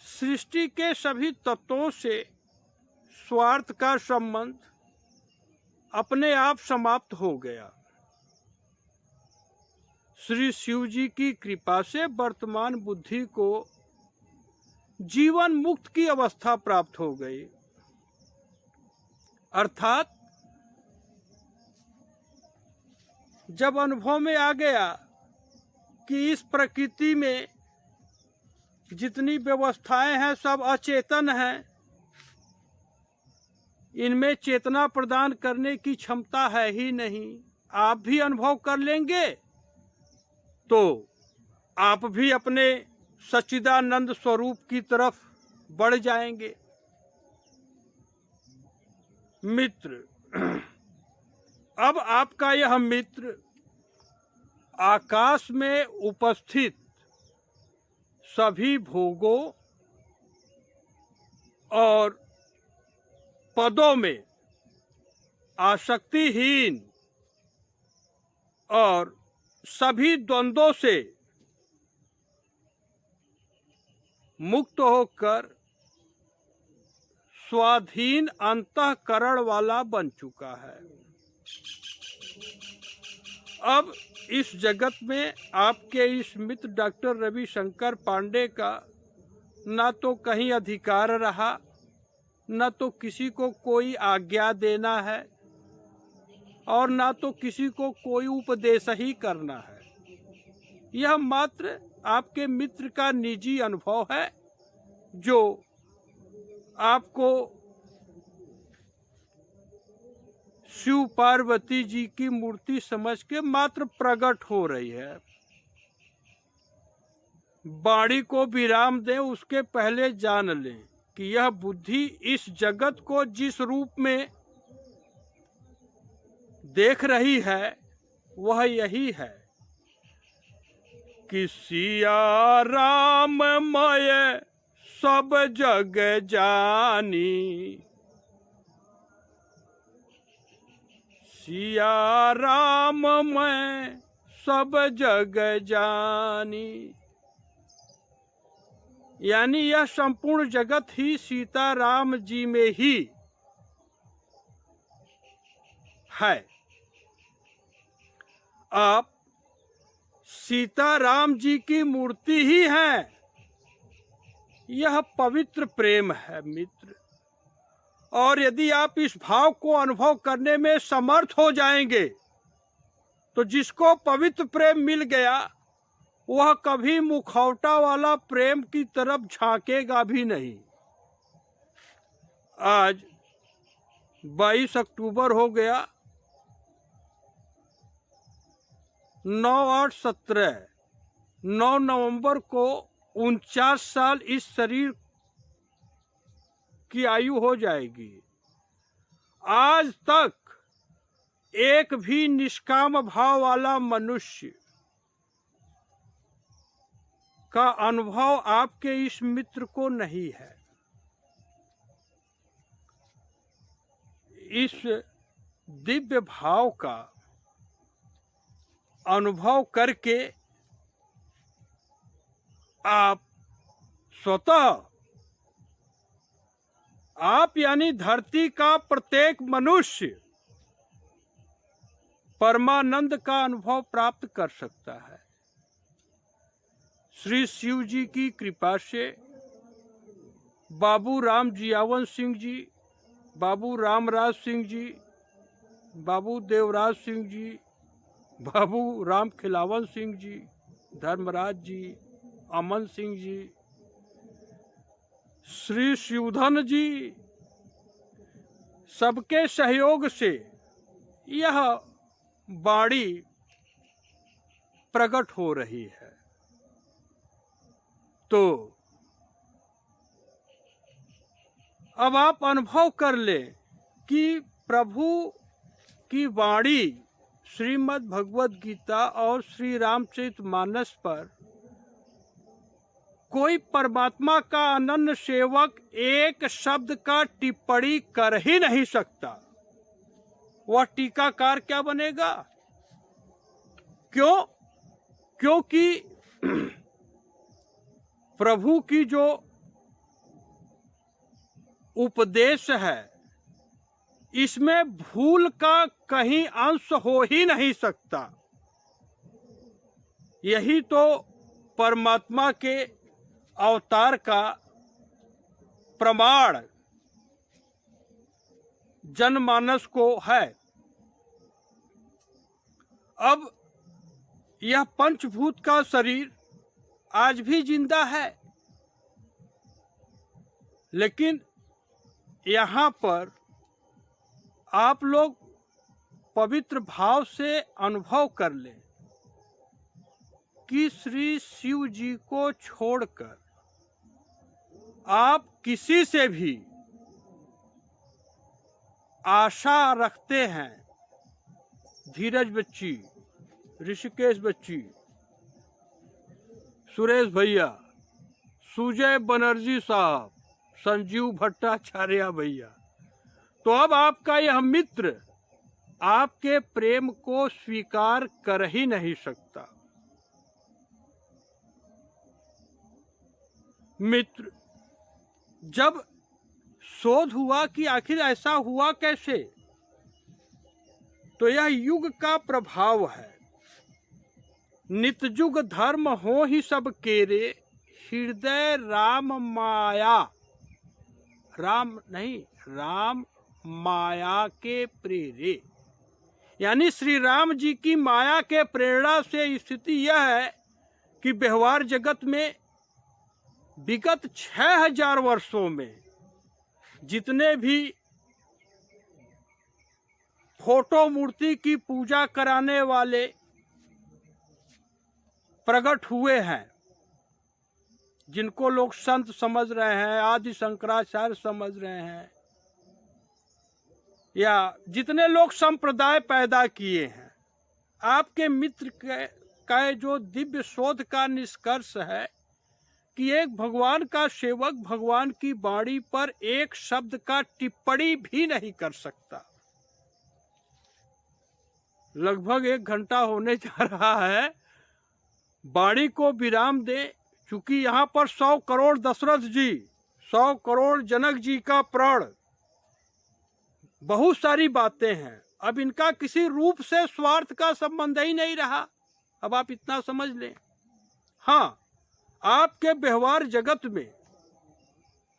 सृष्टि के सभी तत्वों से स्वार्थ का संबंध अपने आप समाप्त हो गया। श्री शिव जी की कृपा से वर्तमान बुद्धि को जीवन मुक्त की अवस्था प्राप्त हो गई, अर्थात जब अनुभव में आ गया कि इस प्रकृति में जितनी व्यवस्थाएं हैं सब अचेतन हैं, इनमें चेतना प्रदान करने की क्षमता है ही नहीं, आप भी अनुभव कर लेंगे तो आप भी अपने सच्चिदानंद स्वरूप की तरफ बढ़ जाएंगे। मित्र, अब आपका यह मित्र आकाश में उपस्थित सभी भोगों और पदों में आसक्तिहीन और सभी द्वंद्वों से मुक्त होकर स्वाधीन अंतःकरण वाला बन चुका है। अब इस जगत में आपके इस मित्र डॉक्टर रविशंकर पांडे का ना तो कहीं अधिकार रहा, न तो किसी को कोई आज्ञा देना है और ना तो किसी को कोई उपदेश ही करना है। यह मात्र आपके मित्र का निजी अनुभव है जो आपको शिव पार्वती जी की मूर्ति समझ के मात्र प्रकट हो रही है। वाणी को विराम दें उसके पहले जान लें कि यह बुद्धि इस जगत को जिस रूप में देख रही है वह यही है कि सिया राम मय सब जग जानी, सिया राम मैं सब जग जानी, यानी यह संपूर्ण जगत ही सीताराम जी में ही है। आप सीताराम जी की मूर्ति ही हैं। यह पवित्र प्रेम है मित्र, और यदि आप इस भाव को अनुभव करने में समर्थ हो जाएंगे तो जिसको पवित्र प्रेम मिल गया वह कभी मुखौटा वाला प्रेम की तरफ झांकेगा भी नहीं। आज 22 अक्टूबर हो गया, 9/8/17 9 नवंबर को 49 साल इस शरीर की आयु हो जाएगी। आज तक एक भी निष्काम भाव वाला मनुष्य का अनुभव आपके इस मित्र को नहीं है। इस दिव्य भाव का अनुभव करके आप स्वतः, आप यानी धरती का प्रत्येक मनुष्य परमानंद का अनुभव प्राप्त कर सकता है। श्री शिव जी की कृपा से बाबू राम जियावन सिंह जी, बाबू रामराज सिंह जी, बाबू देवराज सिंह जी, बाबू राम खिलावन सिंह जी, धर्मराज जी, अमन सिंह जी, श्री शिवधन जी, सबके सहयोग से यह वाणी प्रकट हो रही है। तो अब आप अनुभव कर लें कि प्रभु की वाणी श्रीमद् भगवद गीता और श्री रामचरितमानस पर कोई परमात्मा का अनन्य सेवक एक शब्द का टिप्पणी कर ही नहीं सकता। वह टीकाकार क्या बनेगा? क्यों? क्योंकि प्रभु की जो उपदेश है इसमें भूल का कहीं अंश हो ही नहीं सकता। यही तो परमात्मा के अवतार का प्रमाण जनमानस को है। अब यह पंचभूत का शरीर आज भी जिंदा है, लेकिन यहाँ पर आप लोग पवित्र भाव से अनुभव कर लें कि श्री शिव जी को छोड़कर आप किसी से भी आशा रखते हैं, धीरज बच्ची, ऋषिकेश बच्ची, सुरेश भैया, सुजय बनर्जी साहब, संजीव भट्टाचार्य भैया, तो अब आपका यह मित्र आपके प्रेम को स्वीकार कर ही नहीं सकता। मित्र, जब शोध हुआ कि आखिर ऐसा हुआ कैसे, तो यह युग का प्रभाव है। नितजुग धर्म हो ही सब केरे, हृदय राम माया, राम नहीं राम माया के प्रेरे। यानी श्री राम जी की माया के प्रेरणा से स्थिति यह है कि व्यवहार जगत में विगत 6000 वर्षों में जितने भी फोटो मूर्ति की पूजा कराने वाले प्रकट हुए हैं, जिनको लोग संत समझ रहे हैं, आदि शंकराचार्य समझ रहे हैं, या जितने लोग संप्रदाय पैदा किए हैं, आपके मित्र का जो दिव्य शोध का निष्कर्ष है कि एक भगवान का सेवक भगवान की वाणी पर एक शब्द का टिप्पणी भी नहीं कर सकता। लगभग 1 घंटा होने जा रहा है, वाणी को विराम दे, चूंकि यहाँ पर 100 करोड़ दशरथ जी, 100 करोड़ जनक जी का प्राण, बहुत सारी बातें हैं। अब इनका किसी रूप से स्वार्थ का संबंध ही नहीं रहा। अब आप इतना समझ लें। हाँ, आपके व्यवहार जगत में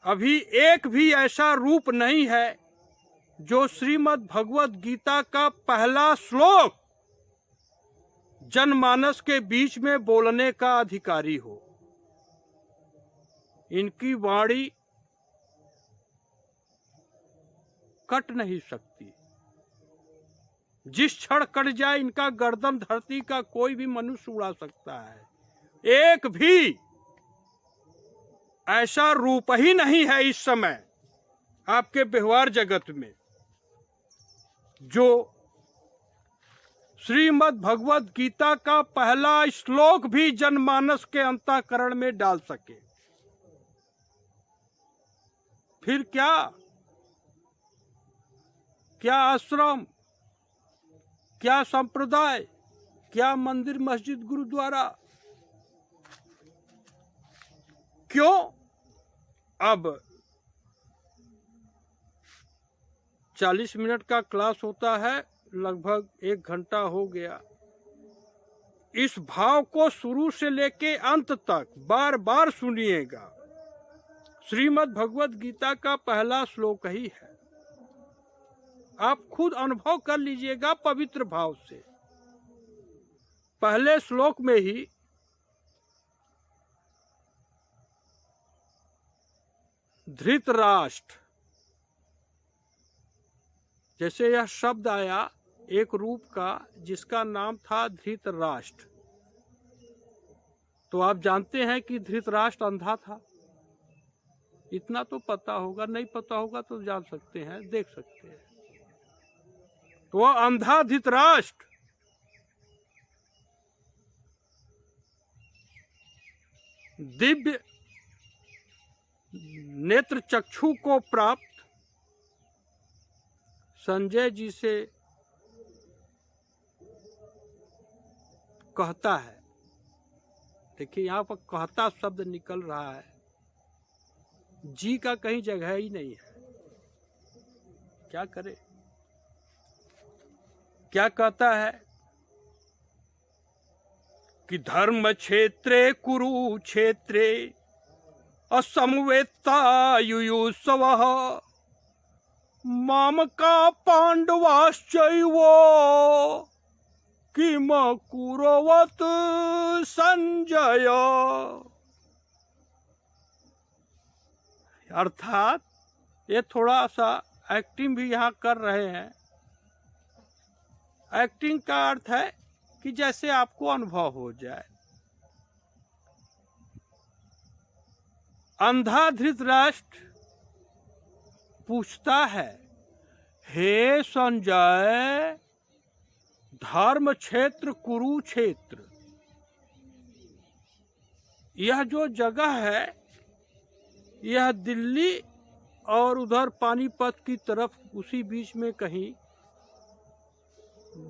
अभी एक भी ऐसा रूप नहीं है जो श्रीमद् भगवत गीता का पहला श्लोक जनमानस के बीच में बोलने का अधिकारी हो। इनकी वाणी कट नहीं सकती। जिस क्षण कट जाए इनका गर्दन धरती का कोई भी मनुष्य उड़ा सकता है। एक भी ऐसा रूप ही नहीं है इस समय आपके व्यवहार जगत में जो श्रीमद् भगवत गीता का पहला श्लोक भी जनमानस के अंतःकरण में डाल सके। फिर क्या आश्रम, क्या संप्रदाय, क्या मंदिर मस्जिद गुरुद्वारा, क्यों? अब 40 मिनट का क्लास होता है, लगभग 1 घंटा हो गया। इस भाव को शुरू से लेके अंत तक बार बार सुनिएगा। श्रीमद् भगवत गीता का पहला श्लोक ही है। आप खुद अनुभव कर लीजिएगा पवित्र भाव से। पहले श्लोक में ही धृतराष्ट्र, जैसे यह शब्द आया एक रूप का जिसका नाम था धृतराष्ट्र, तो आप जानते हैं कि धृतराष्ट्र अंधा था। इतना तो पता होगा, नहीं पता होगा तो जान सकते हैं, देख सकते हैं। तो वह अंधा धृतराष्ट्र दिव्य नेत्र चक्षु को प्राप्त संजय जी से कहता है। देखिए यहाँ पर कहता शब्द निकल रहा है, जी का कहीं जगह ही नहीं है। क्या करे? क्या कहता है कि धर्म क्षेत्रे कुरुक्षेत्रे असमवेत्ता युयुत्सवः मामका पांडवाश्चैव किम कुर्वत संजय। अर्थात ये थोड़ा सा एक्टिंग भी यहाँ कर रहे हैं। एक्टिंग का अर्थ है कि जैसे आपको अनुभव हो जाए। अंधा धृतराष्ट्र पूछता है, हे संजय, धर्म क्षेत्र कुरुक्षेत्र, यह जो जगह है यह दिल्ली और उधर पानीपत की तरफ उसी बीच में कहीं,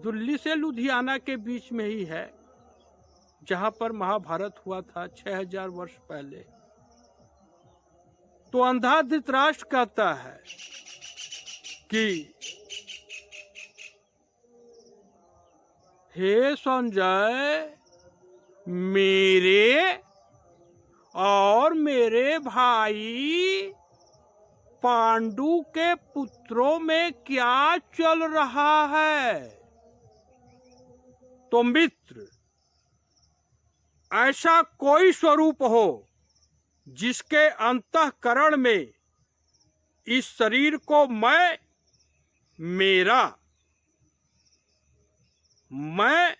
दिल्ली से लुधियाना के बीच में ही है, जहां पर महाभारत हुआ था 6000 वर्ष पहले। तो अंधा धृतराष्ट्र कहता है कि हे संजय, मेरे और मेरे भाई पांडु के पुत्रों में क्या चल रहा है? तो मित्र, ऐसा कोई स्वरूप हो जिसके अंतःकरण में इस शरीर को मैं, मेरा, मैं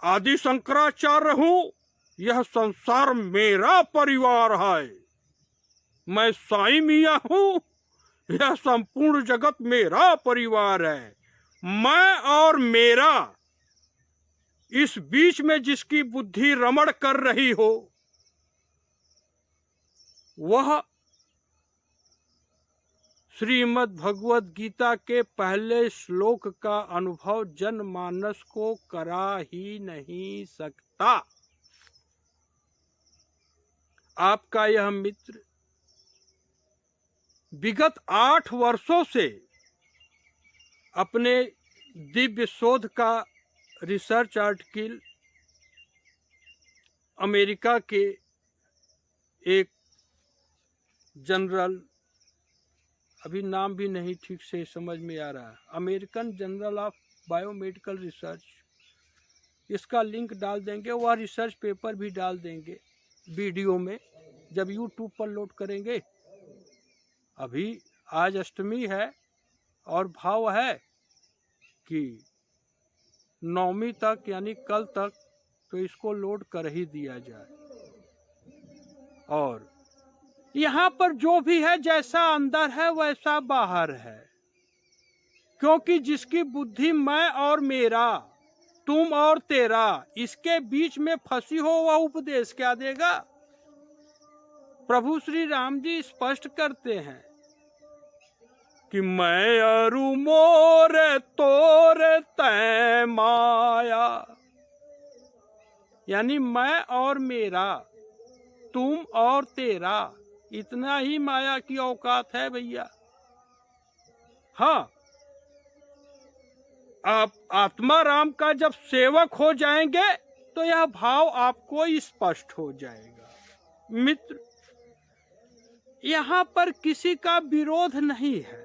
आदि शंकराचार्य हूं, यह संसार मेरा परिवार है, मैं साईं मियां हूं, यह संपूर्ण जगत मेरा परिवार है, मैं और मेरा, इस बीच में जिसकी बुद्धि रमण कर रही हो वह श्रीमद् भगवत गीता के पहले श्लोक का अनुभव जनमानस को करा ही नहीं सकता। आपका यह मित्र विगत 8 वर्षों से अपने दिव्य शोध का रिसर्च आर्टिकल अमेरिका के एक जनरल, अभी नाम भी नहीं ठीक से समझ में आ रहा है, American journal of biomedical research, इसका लिंक डाल देंगे, वह रिसर्च पेपर भी डाल देंगे वीडियो में जब यूट्यूब पर लोड करेंगे। अभी आज अष्टमी है और भाव है कि 9वीं तक यानी कल तक तो इसको लोड कर ही दिया जाए। और यहाँ पर जो भी है, जैसा अंदर है वैसा बाहर है, क्योंकि जिसकी बुद्धि मैं और मेरा, तुम और तेरा, इसके बीच में फंसी हो वह उपदेश क्या देगा? प्रभु श्री राम जी स्पष्ट करते हैं कि मैं अरु मोर तोर तै माया, यानी मैं और मेरा, तुम और तेरा, इतना ही माया की औकात है भैया। हाँ, आप आत्मा राम का जब सेवक हो जाएंगे तो यह भाव आपको स्पष्ट हो जाएगा। मित्र, यहाँ पर किसी का विरोध नहीं है,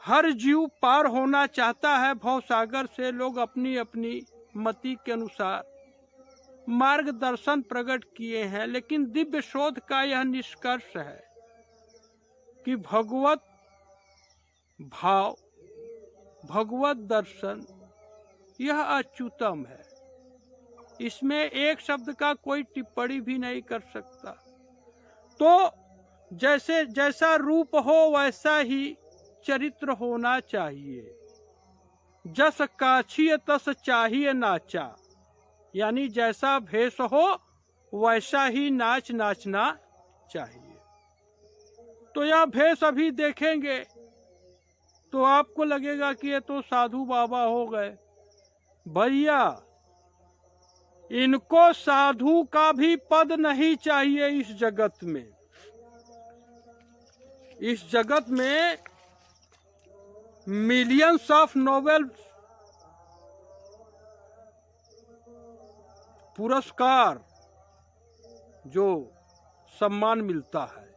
हर जीव पार होना चाहता है भवसागर से। लोग अपनी अपनी मति के अनुसार मार्गदर्शन प्रकट किए हैं, लेकिन दिव्य शोध का यह निष्कर्ष है कि भगवत भाव, भगवत दर्शन यह अच्युतम है, इसमें एक शब्द का कोई टिप्पणी भी नहीं कर सकता। तो जैसे जैसा रूप हो वैसा ही चरित्र होना चाहिए, जस काछिए तस चाहिए नाचा, यानी जैसा भेष हो वैसा ही नाच नाचना चाहिए। तो यह भेष अभी देखेंगे तो आपको लगेगा कि ये तो साधु बाबा हो गए, भैया इनको साधु का भी पद नहीं चाहिए इस जगत में। इस जगत में मिलियंस ऑफ नोबेल पुरस्कार जो सम्मान मिलता है,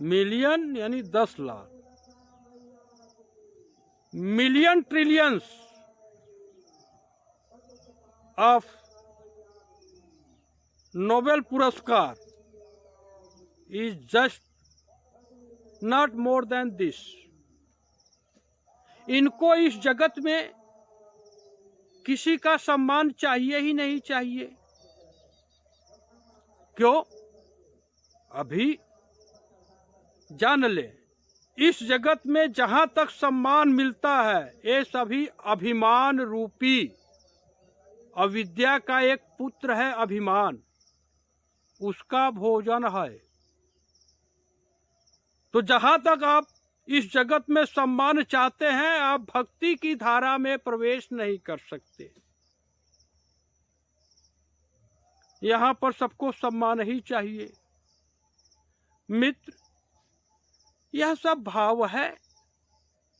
मिलियन यानी 10 lakh, million trillions of Nobel पुरस्कार is just not more than this। इनको इस जगत में किसी का सम्मान चाहिए ही नहीं चाहिए। क्यों? अभी जान ले, इस जगत में जहां तक सम्मान मिलता है ये सभी अभिमान रूपी, अविद्या का एक पुत्र है अभिमान, उसका भोजन है। तो जहां तक आप इस जगत में सम्मान चाहते हैं, आप भक्ति की धारा में प्रवेश नहीं कर सकते। यहां पर सबको सम्मान ही चाहिए। मित्र, यह सब भाव है।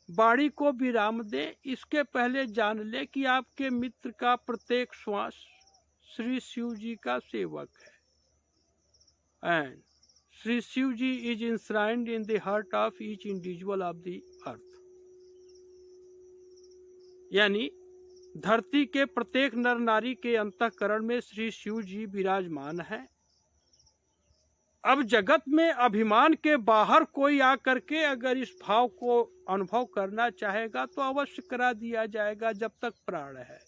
वाणी को विराम दे, इसके पहले जान ले कि आपके मित्र का प्रत्येक श्वास श्री शिव जी का सेवक है। And Sri Shiv Ji is enshrined in the heart of each individual of the earth। यानी धरती के प्रत्येक नर नारी के अंतःकरण में श्री शिव जी विराजमान है। अब जगत में अभिमान के बाहर कोई आकर के अगर इस भाव को अनुभव करना चाहेगा तो अवश्य करा दिया जाएगा जब तक प्राण है।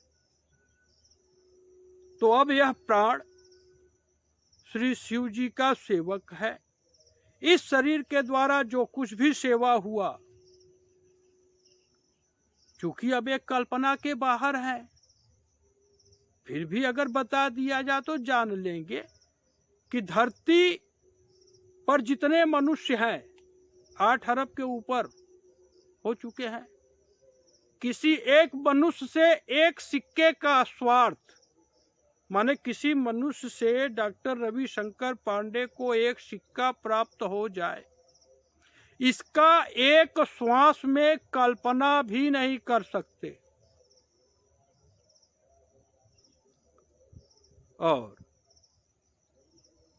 तो अब यह प्राण श्री शिव जी का सेवक है। इस शरीर के द्वारा जो कुछ भी सेवा हुआ, चूंकि अब एक कल्पना के बाहर है, फिर भी अगर बता दिया जाए तो जान लेंगे कि धरती पर जितने मनुष्य हैं 8 अरब के ऊपर हो चुके हैं। किसी एक मनुष्य से एक सिक्के का स्वार्थ, माने किसी मनुष्य से डॉक्टर रविशंकर पांडे को एक सिक्का प्राप्त हो जाए, इसका एक श्वास में कल्पना भी नहीं कर सकते। और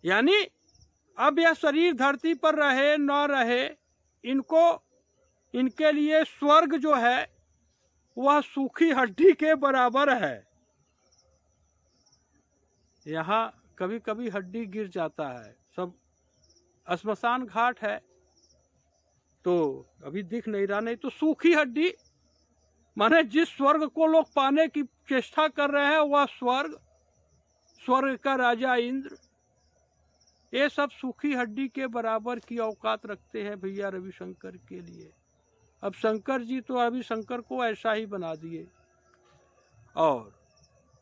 यानी अब यह शरीर धरती पर रहे न रहे, इनके लिए स्वर्ग जो है वह सूखी हड्डी के बराबर है। यहाँ कभी कभी हड्डी गिर जाता है, सब श्मशान घाट है तो अभी दिख नहीं रहा, नहीं तो सूखी हड्डी, माने जिस स्वर्ग को लोग पाने की चेष्टा कर रहे हैं वह स्वर्ग का राजा इंद्र, ये सब सूखी हड्डी के बराबर की औकात रखते हैं भैया रविशंकर के लिए। अब शंकर जी तो रविशंकर को ऐसा ही बना दिए। और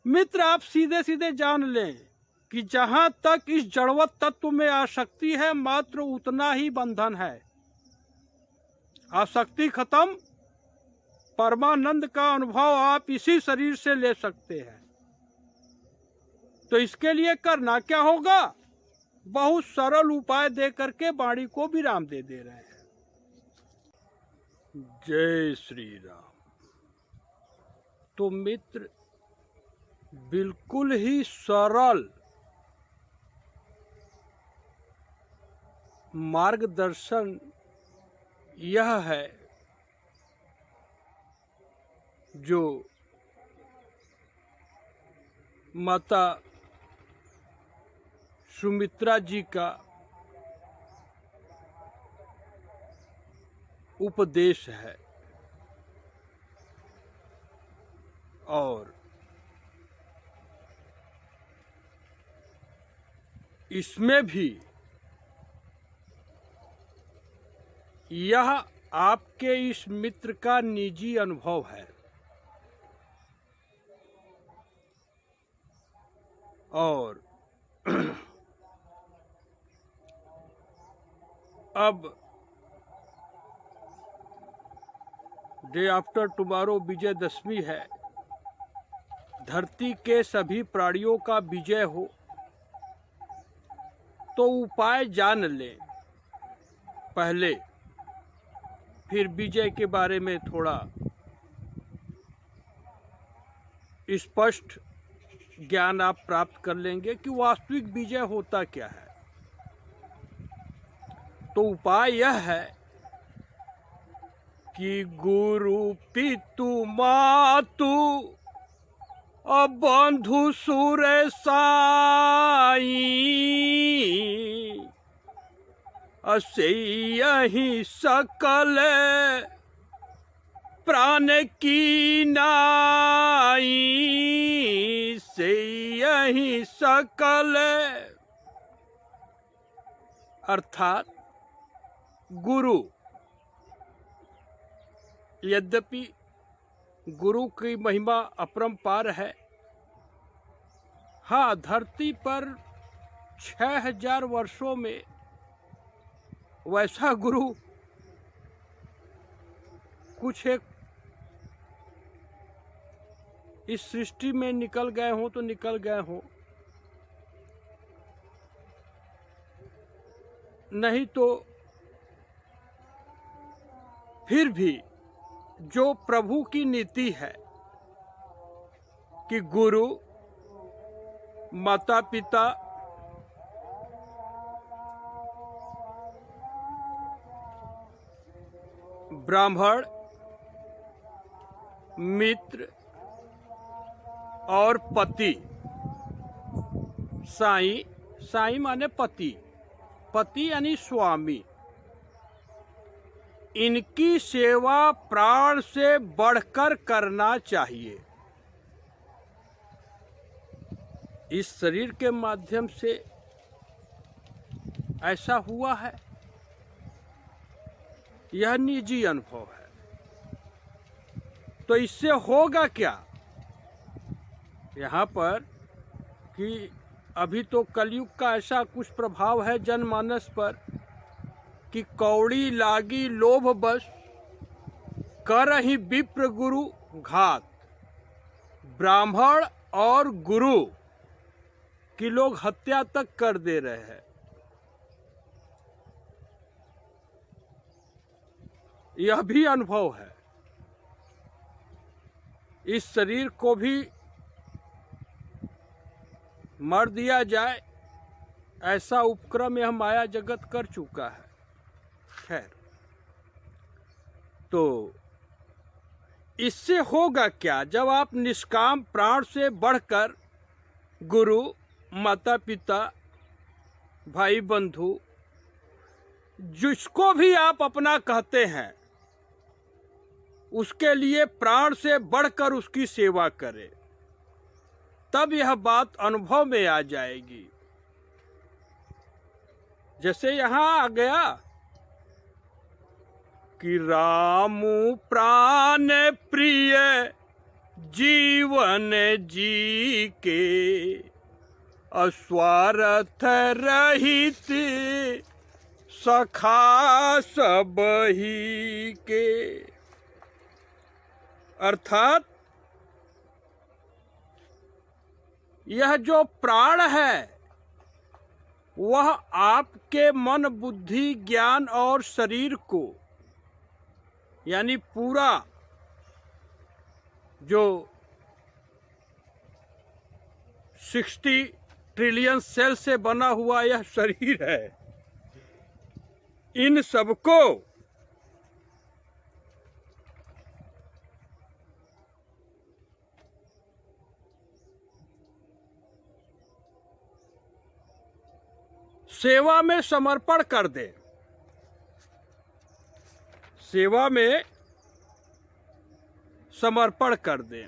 मित्र, आप सीधे सीधे जान लें कि जहां तक इस जड़वत तत्व में आसक्ति है, मात्र उतना ही बंधन है। आसक्ति खत्म, परमानंद का अनुभव आप इसी शरीर से ले सकते हैं। तो इसके लिए करना क्या होगा? बहुत सरल उपाय दे करके वाणी को विराम दे रहे हैं। जय श्री राम। तो मित्र, बिल्कुल ही सरल मार्गदर्शन यह है जो माता सुमित्रा जी का उपदेश है। और इसमें भी यह आपके इस मित्र का निजी अनुभव है। और अब डे आफ्टर टुमारो विजयदशमी है, धरती के सभी प्राणियों का विजय हो, तो उपाय जान लें पहले, फिर विजय के बारे में थोड़ा स्पष्ट ज्ञान आप प्राप्त कर लेंगे कि वास्तविक विजय होता क्या है। तो उपाय यह है कि गुरु पितु मातु बंधु सुर साई असे यही सकल प्राण की नाई, से यही सकल, अर्थात गुरु, यद्यपि गुरु की महिमा अपरंपार है। हाँ, धरती पर 6000 वर्षों में वैसा गुरु कुछ एक इस सृष्टि में निकल गए हों तो निकल गए हों, नहीं तो फिर भी जो प्रभु की नीति है कि गुरु, माता पिता, ब्राह्मण, मित्र और पति, साईं, साईं माने पति, पति यानी स्वामी, इनकी सेवा प्राण से बढ़कर करना चाहिए। इस शरीर के माध्यम से ऐसा हुआ है, यह निजी अनुभव है। तो इससे होगा क्या यहाँ पर कि अभी तो कलयुग का ऐसा कुछ प्रभाव है जनमानस पर कि कौड़ी लागी लोभ बस, करहि विप्र गुरु घात। ब्राह्मण और गुरु की लोग हत्या तक कर दे रहे हैं। यह भी अनुभव है। इस शरीर को भी मार दिया जाए, ऐसा उपक्रम यह माया जगत कर चुका है। खैर, तो इससे होगा क्या जब आप निष्काम प्राण से बढ़कर गुरु, माता पिता, भाई बंधु, जिसको भी आप अपना कहते हैं, उसके लिए प्राण से बढ़कर उसकी सेवा करें, तब यह बात अनुभव में आ जाएगी। जैसे यहाँ आ गया कि रामु प्राण प्रिय जीवन जी के, अस्वार्थ रहित सखा सब ही के। अर्थात यह जो प्राण है वह आपके मन, बुद्धि, ज्ञान और शरीर को, यानी पूरा जो 60 ट्रिलियन सेल से बना हुआ यह शरीर है, इन सबको सेवा में समर्पण कर दे। सेवा में समर्पण कर दे।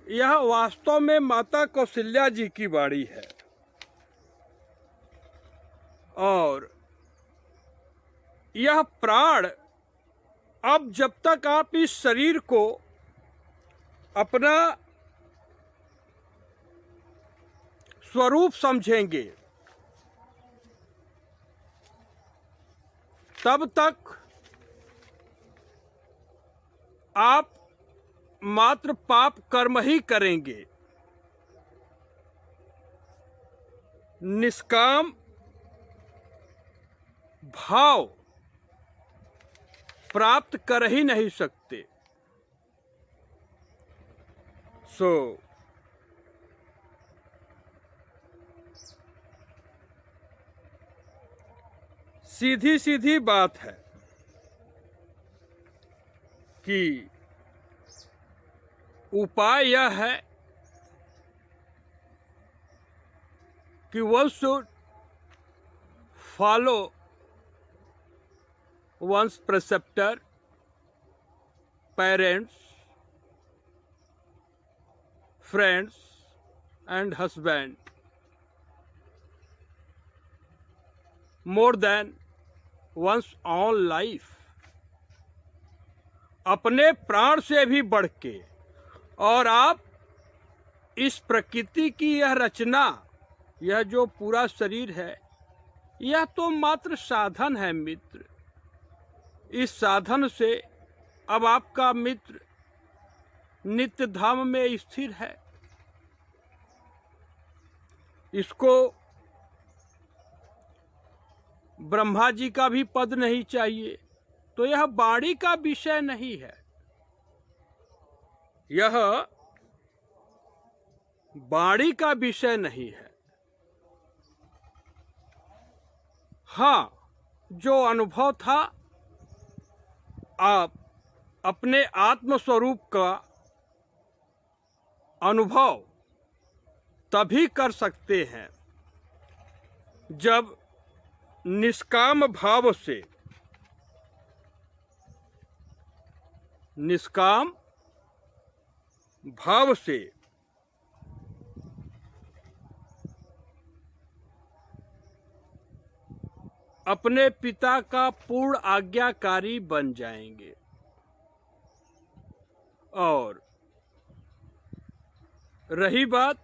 यह वास्तव में माता कौशल्या जी की वाणी है। और यह प्राण, अब जब तक आप इस शरीर को अपना स्वरूप समझेंगे, तब तक आप मात्र पाप कर्म ही करेंगे। निष्काम भाव प्राप्त कर ही नहीं सकते। सीधी सीधी बात है कि उपाय यह है कि one should follow one's preceptor, parents, friends and husband more than one's own life। अपने प्राण से भी बढ़ के। और आप इस प्रकृति की यह रचना, यह जो पूरा शरीर है, यह तो मात्र साधन है मित्र। इस साधन से अब आपका मित्र नित्य धाम में स्थिर है। इसको ब्रह्मा जी का भी पद नहीं चाहिए। तो यह वाणी का विषय नहीं है, यह वाणी का विषय नहीं है। हाँ, जो अनुभव था आप अपने आत्म स्वरूप का अनुभव तभी कर सकते हैं जब निष्काम भाव से, निष्काम भाव से अपने पिता का पूर्ण आज्ञाकारी बन जाएंगे। और रही बात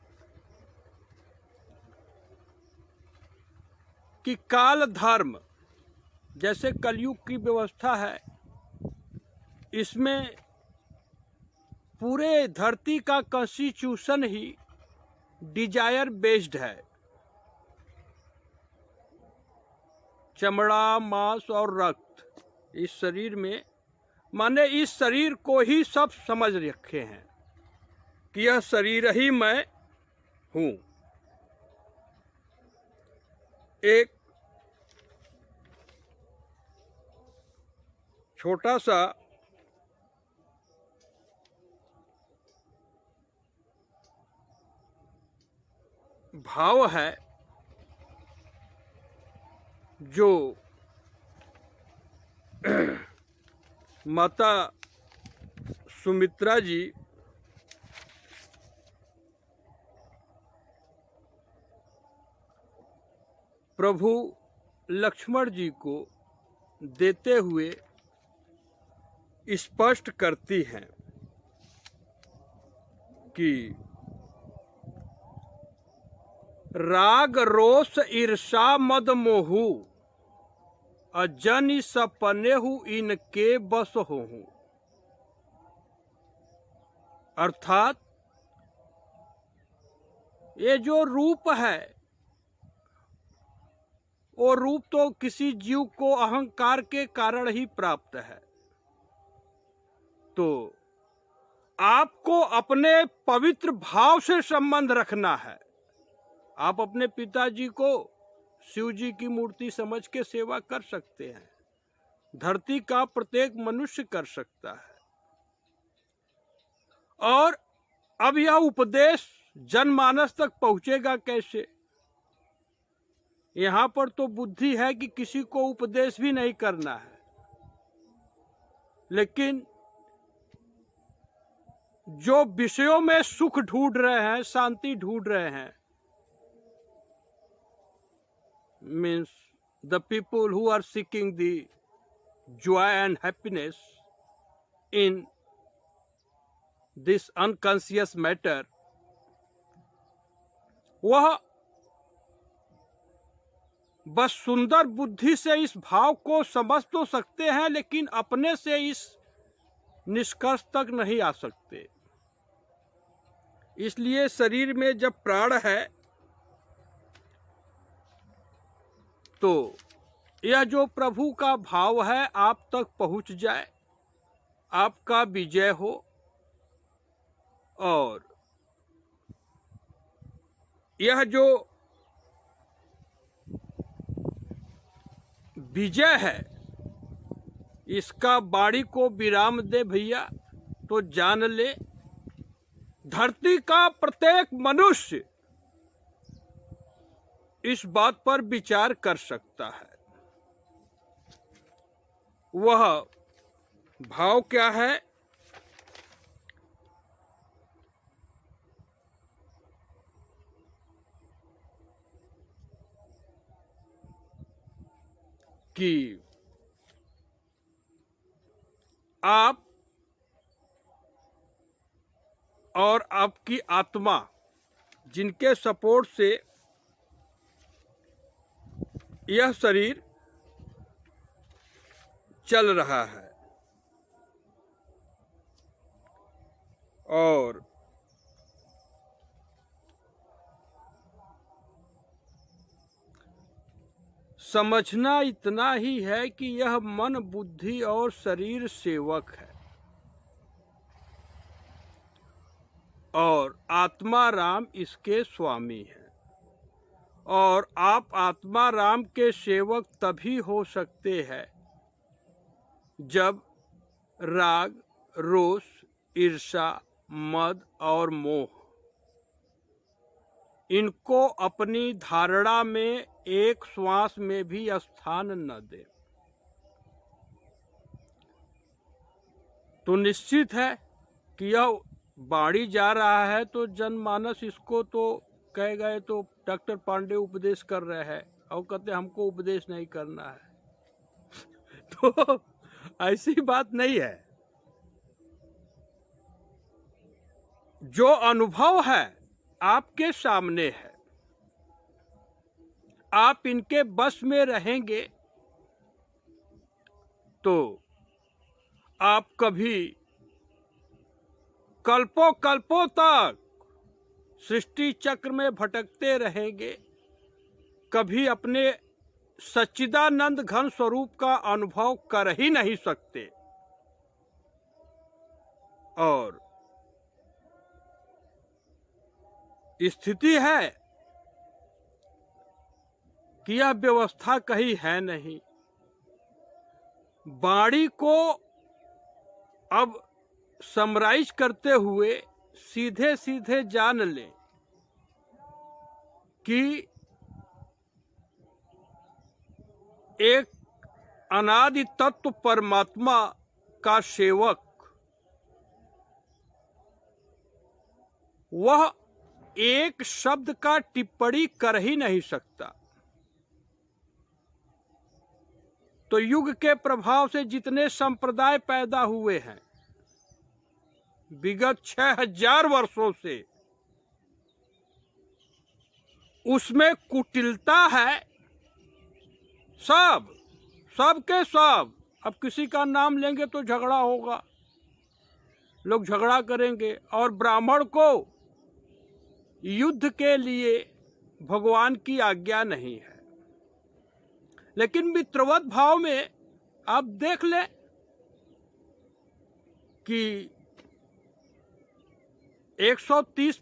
कि काल धर्म, जैसे कलयुग की व्यवस्था है, इसमें पूरे धरती का कॉन्स्टिट्यूशन ही डिजायर बेस्ड है। चमड़ा, मांस और रक्त, इस शरीर में, माने इस शरीर को ही सब समझ रखे हैं कि यह शरीर ही मैं हूं। एक छोटा सा भाव है जो माता सुमित्रा जी प्रभु लक्ष्मण जी को देते हुए स्पष्ट करती हैं कि राग रोष ईर्षा मद मोहु अजनि सपनेहु इनके बस होहु। अर्थात ये जो रूप है, वो रूप तो किसी जीव को अहंकार के कारण ही प्राप्त है। तो आपको अपने पवित्र भाव से संबंध रखना है। आप अपने पिताजी को शिव जी की मूर्ति समझ के सेवा कर सकते हैं, धरती का प्रत्येक मनुष्य कर सकता है। और अब यह उपदेश जनमानस तक पहुंचेगा कैसे? यहां पर तो बुद्धि है कि किसी को उपदेश भी नहीं करना है, लेकिन जो विषयों में सुख ढूंढ रहे हैं, शांति ढूंढ रहे हैं, means the people who are seeking the joy and happiness in this unconscious matter, वह बस सुंदर बुद्धि से इस भाव को समझ तो सकते हैं, लेकिन अपने से इस निष्कर्ष तक नहीं आ सकते। इसलिए शरीर में जब प्राण है तो यह जो प्रभु का भाव है आप तक पहुंच जाए, आपका विजय हो, और यह जो विजय है इसका वाणी को विराम दे भैया, तो जान ले धरती का प्रत्येक मनुष्य इस बात पर विचार कर सकता है। वह भाव क्या है? कि आप और आपकी आत्मा जिनके सपोर्ट से यह शरीर चल रहा है, और समझना इतना ही है कि यह मन, बुद्धि और शरीर सेवक है और आत्मा राम इसके स्वामी है। और आप आत्मा राम के सेवक तभी हो सकते हैं जब राग, रोष, ईर्ष्या, मद और मोह इनको अपनी धारणा में एक श्वास में भी स्थान न दे, तो निश्चित है कि यह बाड़ी जा रहा है तो जनमानस इसको तो कह गए तो डॉक्टर पांडे उपदेश कर रहे हैं और कहते हमको उपदेश नहीं करना है। तो ऐसी बात नहीं है। जो अनुभव है आपके सामने है, आप इनके बस में रहेंगे तो आप कभी कल्पों कल्पों तक सृष्टि चक्र में भटकते रहेंगे, कभी अपने सच्चिदानंद घन स्वरूप का अनुभव कर ही नहीं सकते। और स्थिति है कि यह व्यवस्था कहीं है नहीं। वाणी को अब समराइज करते हुए सीधे सीधे जान लें कि एक अनादि तत्व परमात्मा का सेवक वह एक शब्द का टिप्पणी कर ही नहीं सकता। तो युग के प्रभाव से जितने संप्रदाय पैदा हुए हैं विगत 6000 वर्षों से, उसमें कुटिलता है। सब के सब। अब किसी का नाम लेंगे तो झगड़ा होगा, लोग झगड़ा करेंगे, और ब्राह्मण को युद्ध के लिए भगवान की आज्ञा नहीं है। लेकिन मित्रवत भाव में आप देख लें कि 130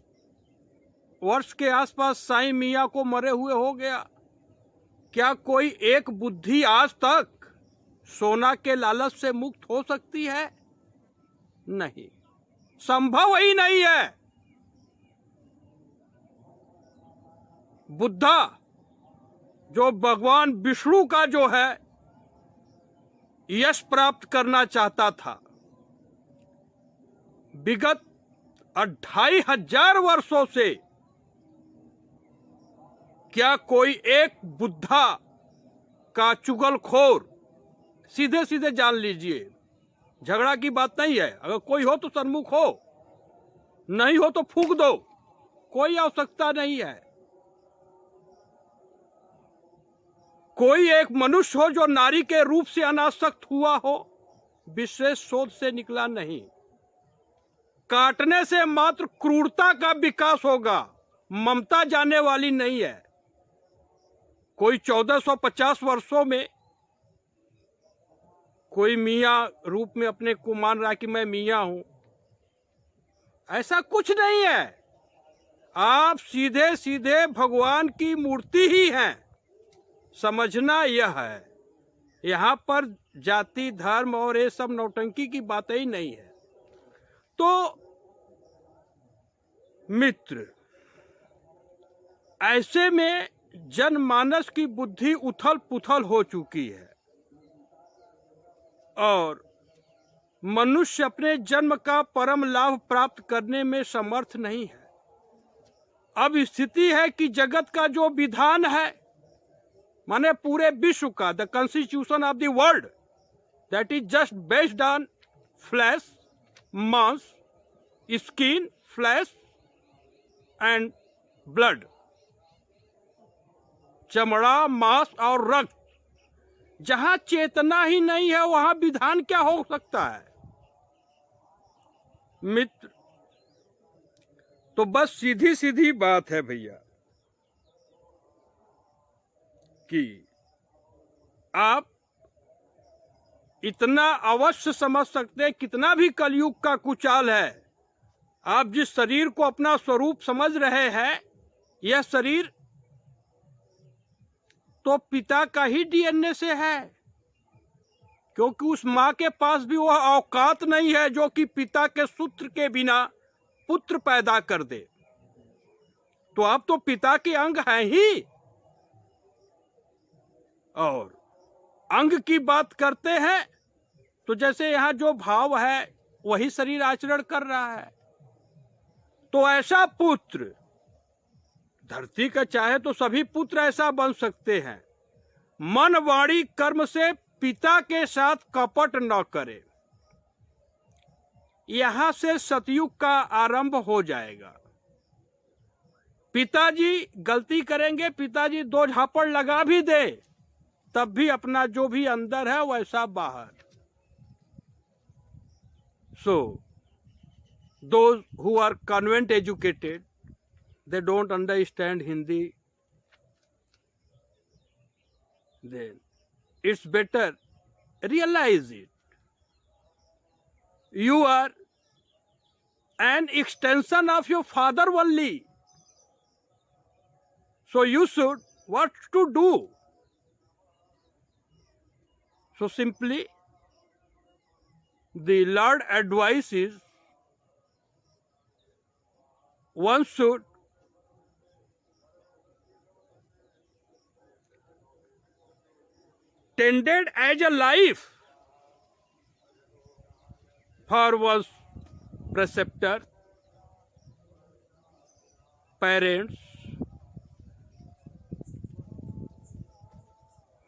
वर्ष के आसपास साईं मियाँ को मरे हुए हो गया। क्या कोई एक बुद्धि आज तक सोना के लालच से मुक्त हो सकती है? नहीं, संभव ही नहीं है। बुद्धा जो भगवान विष्णु का जो है यश प्राप्त करना चाहता था, विगत 2500 वर्षों से क्या कोई एक बुद्धा का चुगलखोर, सीधे सीधे जान लीजिए, झगड़ा की बात नहीं है, अगर कोई हो तो सन्मुख हो, नहीं हो तो फूंक दो, कोई आवश्यकता नहीं है। कोई एक मनुष्य हो जो नारी के रूप से अनासक्त हुआ हो, विशेष शोध से निकला नहीं। काटने से मात्र क्रूरता का विकास होगा, ममता जाने वाली नहीं है। कोई 1450 वर्षों में कोई मियाँ रूप में अपने को मान रहा कि मैं मियाँ हूं, ऐसा कुछ नहीं है। आप सीधे सीधे भगवान की मूर्ति ही हैं। समझना यह है, यहाँ पर जाति धर्म और ये सब नौटंकी की बातें ही नहीं है। तो मित्र, ऐसे में जनमानस की बुद्धि उथल पुथल हो चुकी है और मनुष्य अपने जन्म का परम लाभ प्राप्त करने में समर्थ नहीं है। अब स्थिति है कि जगत का जो विधान है, माने पूरे विश्व का, the constitution of the world, that is just based on flash, मांस, स्किन, फ्लैश एंड ब्लड, चमड़ा, मांस और रक्त। जहां चेतना ही नहीं है वहां विधान क्या हो सकता है मित्र? तो बस सीधी सीधी बात है भैया कि आप इतना अवश्य समझ सकते हैं, कितना भी कलयुग का कुचाल है, आप जिस शरीर को अपना स्वरूप समझ रहे हैं, यह शरीर तो पिता का ही डीएनए से है, क्योंकि उस मां के पास भी वह औकात नहीं है जो कि पिता के सूत्र के बिना पुत्र पैदा कर दे। तो आप तो पिता के अंग हैं ही। और अंग की बात करते हैं तो जैसे यहां जो भाव है वही शरीर आचरण कर रहा है। तो ऐसा पुत्र, धरती का चाहे तो सभी पुत्र ऐसा बन सकते हैं, मन वाणी कर्म से पिता के साथ कपट न करे। यहां से सतयुग का आरंभ हो जाएगा। पिताजी गलती करेंगे, पिताजी 2 झापड़ लगा भी दे, तब भी अपना जो भी अंदर है वैसा बाहर। सो those who are convent educated, they don't understand Hindi, then it's better realize it. You are an extension of your father only. So you should what to do. So simply the Lord advises one should tended as a life for one's preceptor, parents,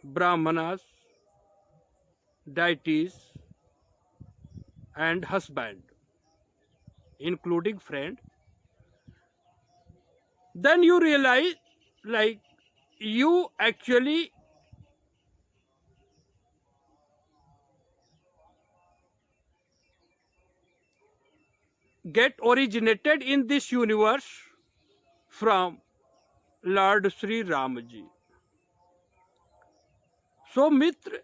brahmanas, deities, and husband, including friend. Then you realize, like, you actually get originated in this universe from Lord Sri Ram Ji. सो मित्र,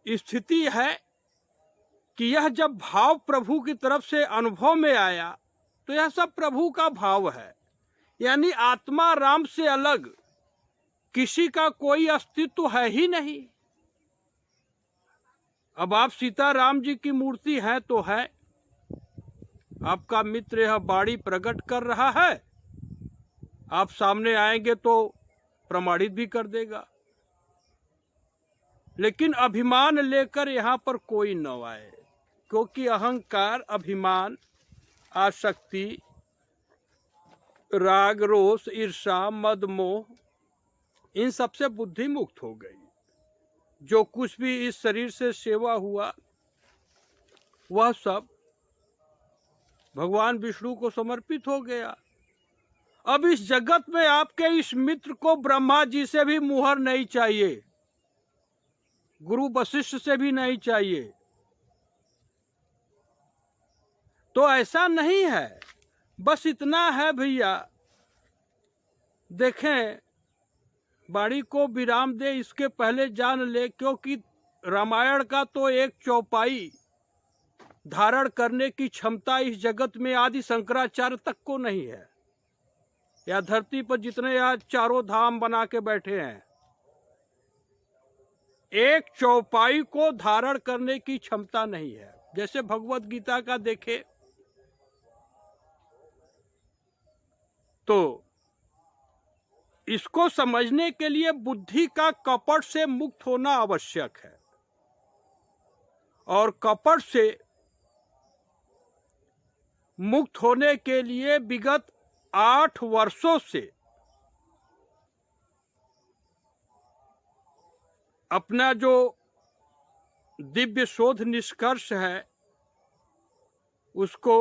स्थिति है कि यह जब भाव प्रभु की तरफ से अनुभव में आया तो यह सब प्रभु का भाव है, यानी आत्मा राम से अलग किसी का कोई अस्तित्व है ही नहीं। अब आप सीता राम जी की मूर्ति है तो है, आपका मित्र यह बाणी प्रकट कर रहा है, आप सामने आएंगे तो प्रमाणित भी कर देगा। लेकिन अभिमान लेकर यहाँ पर कोई न आए, क्योंकि अहंकार, अभिमान, आसक्ति, राग, रोष, ईर्षा, मद, मोह, इन सब से बुद्धि मुक्त हो गई। जो कुछ भी इस शरीर से सेवा हुआ वह सब भगवान विष्णु को समर्पित हो गया। अब इस जगत में आपके इस मित्र को ब्रह्मा जी से भी मुहर नहीं चाहिए, गुरु वशिष्ठ से भी नहीं चाहिए, तो ऐसा नहीं है, बस इतना है भैया। देखें, वाणी को विराम दे इसके पहले जान ले, क्योंकि रामायण का तो एक चौपाई धारण करने की क्षमता इस जगत में आदि शंकराचार्य तक को नहीं है। या धरती पर जितने आज चारों धाम बना के बैठे हैं, एक चौपाई को धारण करने की क्षमता नहीं है। जैसे भगवत गीता का देखे तो इसको समझने के लिए बुद्धि का कपट से मुक्त होना आवश्यक है, और कपट से मुक्त होने के लिए विगत 8 वर्षों से अपना जो दिव्य शोध निष्कर्ष है उसको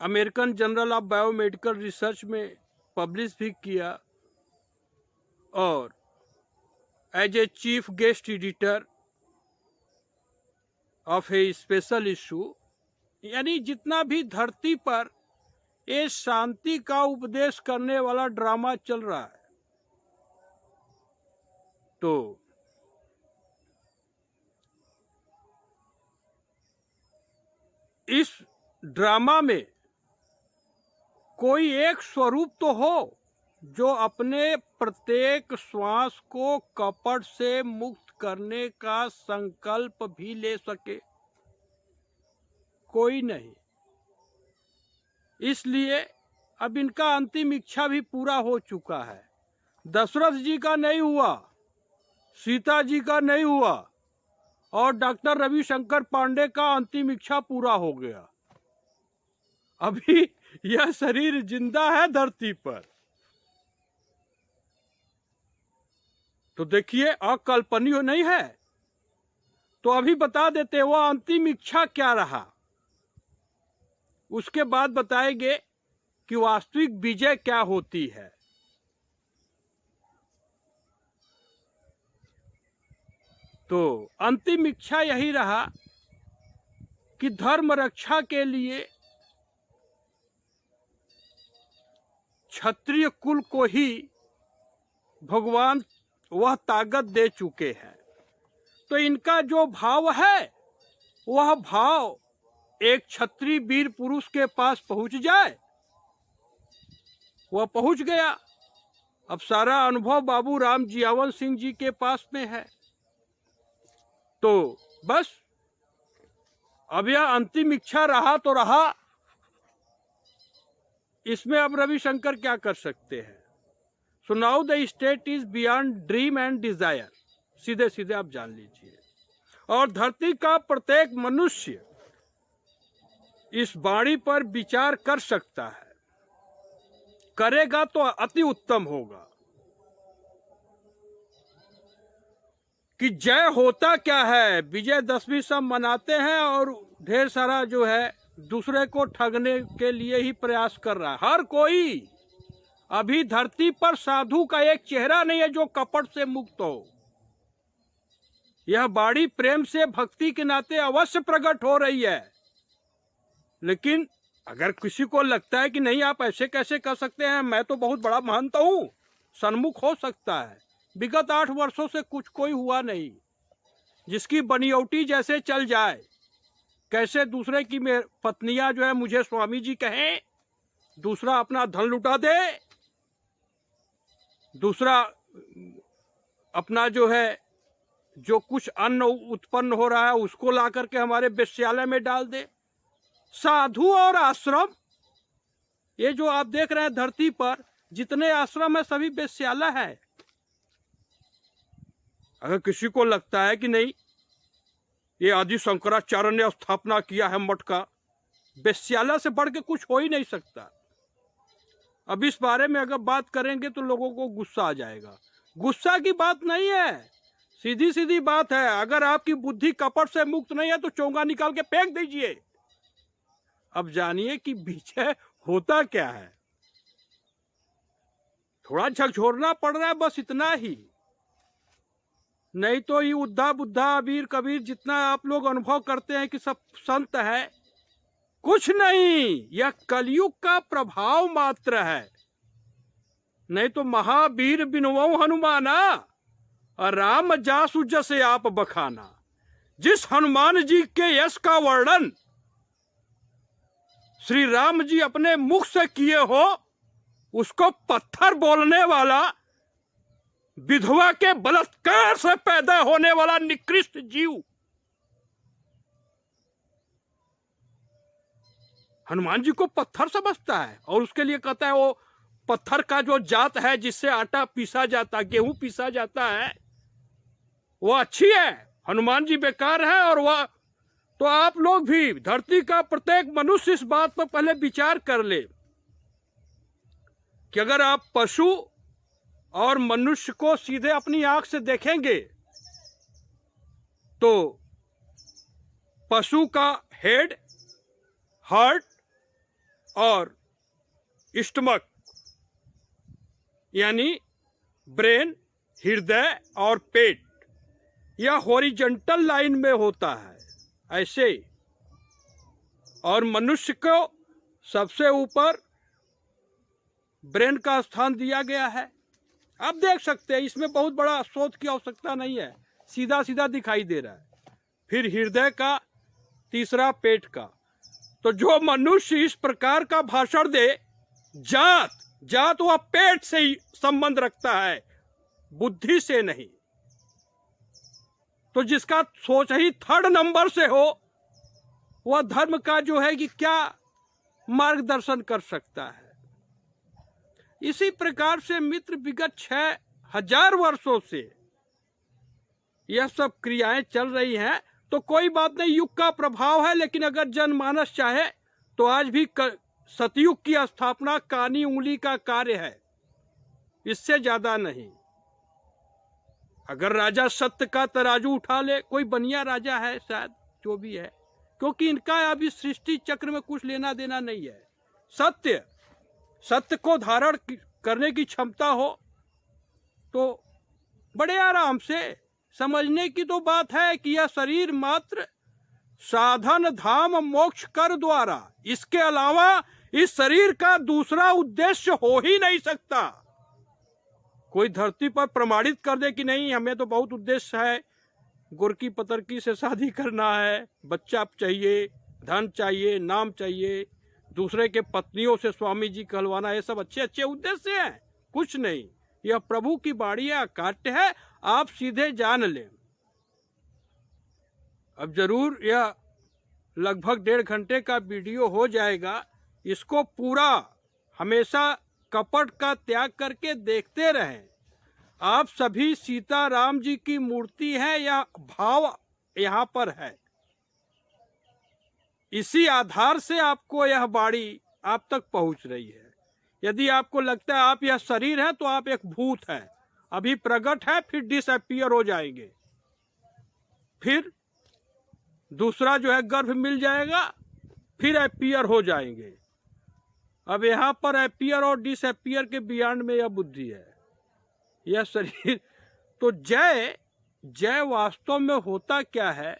American journal of biomedical research में पब्लिश भी किया, और as a chief guest editor of a special issue, यानी जितना भी धरती पर ये शांति का उपदेश करने वाला ड्रामा चल रहा है, तो इस ड्रामा में कोई एक स्वरूप तो हो जो अपने प्रत्येक श्वास को कपट से मुक्त करने का संकल्प भी ले सके। कोई नहीं। इसलिए अब इनका अंतिम इच्छा भी पूरा हो चुका है। दशरथ जी का नहीं हुआ, सीता जी का नहीं हुआ, और डॉक्टर रविशंकर पांडे का अंतिम इच्छा पूरा हो गया। अभी यह शरीर जिंदा है धरती पर। तो देखिए, अकल्पनीय नहीं है। तो अभी बता देते वह अंतिम इच्छा क्या रहा, उसके बाद बताएंगे कि वास्तविक विजय क्या होती है। तो अंतिम इच्छा यही रहा कि धर्म रक्षा के लिए क्षत्रिय कुल को ही भगवान वह ताकत दे चुके हैं। तो इनका जो भाव है वह भाव एक क्षत्रिय वीर पुरुष के पास पहुंच जाए, वह पहुंच गया। अब सारा अनुभव बाबू राम जियावन सिंह जी के पास में है। तो बस अब यह अंतिम इच्छा रहा तो रहा, इसमें अब रविशंकर क्या कर सकते हैं। So now the state is beyond dream and desire, सीधे सीधे आप जान लीजिए। और धरती का प्रत्येक मनुष्य इस वाणी पर विचार कर सकता है, करेगा तो अति उत्तम होगा कि जय होता क्या है। विजयदशमी सब मनाते हैं और ढेर सारा जो है दूसरे को ठगने के लिए ही प्रयास कर रहा है हर कोई। अभी धरती पर साधु का एक चेहरा नहीं है जो कपट से मुक्त हो। यह वाणी प्रेम से भक्ति के नाते अवश्य प्रकट हो रही है। लेकिन अगर किसी को लगता है कि नहीं आप ऐसे कैसे कर सकते हैं, मैं तो बहुत बड़ा मानता हूं, सन्मुख हो सकता है। विगत 8 वर्षों से कुछ कोई हुआ नहीं। जिसकी बनियौटी जैसे चल जाए, कैसे दूसरे की पत्नियां जो है मुझे स्वामी जी कहें, दूसरा अपना धन लुटा दे, दूसरा अपना जो है जो कुछ अन्न उत्पन्न हो रहा है उसको ला करके हमारे वेश्यालय में डाल दे। साधु और आश्रम, ये जो आप देख रहे हैं धरती पर जितने आश्रम है सभी वेश्यालय है। अगर किसी को लगता है कि नहीं ये आदि शंकराचार्य ने स्थापना किया है मठ का, वेश्यालय से बढ़ के कुछ हो ही नहीं सकता। अब इस बारे में अगर बात करेंगे तो लोगों को गुस्सा आ जाएगा। गुस्सा की बात नहीं है, सीधी सीधी बात है। अगर आपकी बुद्धि कपट से मुक्त नहीं है तो चोंगा निकाल के फेंक दीजिए। अब जानिए कि विजय होता क्या है। थोड़ा झकझोरना पड़ रहा है, बस इतना ही। नहीं तो ये उद्धा बुद्धा अबीर कबीर जितना आप लोग अनुभव करते हैं कि सब संत है, कुछ नहीं, यह कलयुग का प्रभाव मात्र है। नहीं तो महावीर बिनवऊ हनुमाना और राम जासु जसे आप बखाना। जिस हनुमान जी के यश का वर्णन श्री राम जी अपने मुख से किए हो, उसको पत्थर बोलने वाला, विधवा के बलात्कार से पैदा होने वाला निकृष्ट जीव हनुमान जी को पत्थर समझता है और उसके लिए कहता है वो पत्थर का जो जात है जिससे आटा पीसा जाता, गेहूं पीसा जाता है, वो अच्छी है, हनुमान जी बेकार है। और वह तो आप लोग भी, धरती का प्रत्येक मनुष्य इस बात पर पहले विचार कर ले कि अगर आप पशु और मनुष्य को सीधे अपनी आंख से देखेंगे तो पशु का हेड, हार्ट और स्टमक यानी ब्रेन, हृदय और पेट, यह हॉरिजॉन्टल लाइन में होता है ऐसे। और मनुष्य को सबसे ऊपर ब्रेन का स्थान दिया गया है। आप देख सकते हैं, इसमें बहुत बड़ा शोध की आवश्यकता नहीं है, सीधा सीधा दिखाई दे रहा है। फिर हृदय का, तीसरा पेट का। तो जो मनुष्य इस प्रकार का भाषण दे, जात वह पेट से ही संबंध रखता है, बुद्धि से नहीं। तो जिसका सोच ही थर्ड नंबर से हो, वह धर्म का जो है कि क्या मार्गदर्शन कर सकता है। इसी प्रकार से मित्र विगत 6000 वर्षों से यह सब क्रियाएं चल रही हैं। तो कोई बात नहीं, युग का प्रभाव है, लेकिन अगर जनमानस चाहे तो आज भी सतयुग की स्थापना कानी उंगली का कार्य है, इससे ज्यादा नहीं। अगर राजा सत्य का तराजू उठा ले, कोई बनिया राजा है शायद, जो भी है, क्योंकि इनका अभी सृष्टि चक्र में कुछ लेना देना नहीं है। सत्य को धारण करने की क्षमता हो तो बड़े आराम से समझने की तो बात है कि यह शरीर मात्र साधन धाम मोक्ष कर द्वारा, इसके अलावा इस शरीर का दूसरा उद्देश्य हो ही नहीं सकता। कोई धरती पर प्रमाणित कर दे कि नहीं हमें तो बहुत उद्देश्य है, गुरकी पतरकी से शादी करना है, बच्चा चाहिए, धन चाहिए, नाम चाहिए, दूसरे के पत्नियों से स्वामी जी कहलवाना, ये सब अच्छे अच्छे उद्देश्य हैं, कुछ नहीं। यह प्रभु की बाणी है, अकाट्य है, आप सीधे जान लें। अब जरूर यह लगभग 1.5 घंटे का वीडियो हो जाएगा, इसको पूरा हमेशा कपट का त्याग करके देखते रहें। आप सभी सीता राम जी की मूर्ति है, या भाव यहाँ पर है, इसी आधार से आपको यह बाणी आप तक पहुंच रही है। यदि आपको लगता है आप यह शरीर है तो आप एक भूत है, अभी प्रकट है फिर डिसअपीयर हो जाएंगे, फिर दूसरा जो है गर्भ मिल जाएगा, फिर अपीयर हो जाएंगे। अब यहाँ पर अपीयर और डिसअपीयर के बियॉन्ड में यह बुद्धि है, यह शरीर। तो जय वास्तव में होता क्या है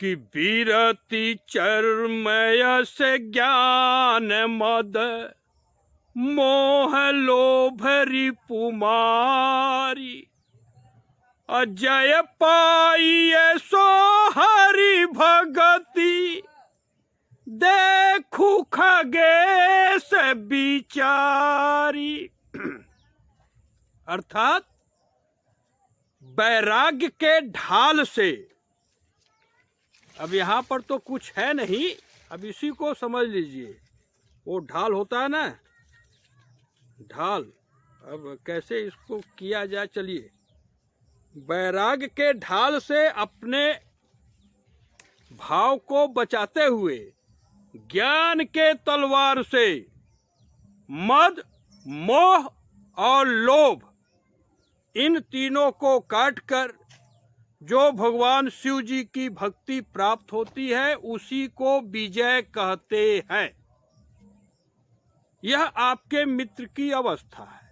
कि विरति चर्मय से ज्ञान मद मोह लोभ रिपुमारी, अजय पाइये सो हरि भगति देखू खगेश बिचारी। अर्थात वैराग्य के ढाल से, अब यहाँ पर तो कुछ है नहीं, अब इसी को समझ लीजिए। वो ढाल होता है ना, ढाल, अब कैसे इसको किया जाए, चलिए। वैराग्य के ढाल से अपने भाव को बचाते हुए ज्ञान के तलवार से मद, मोह और लोभ, इन तीनों को काटकर जो भगवान शिव जी की भक्ति प्राप्त होती है उसी को विजय कहते हैं। यह आपके मित्र की अवस्था है,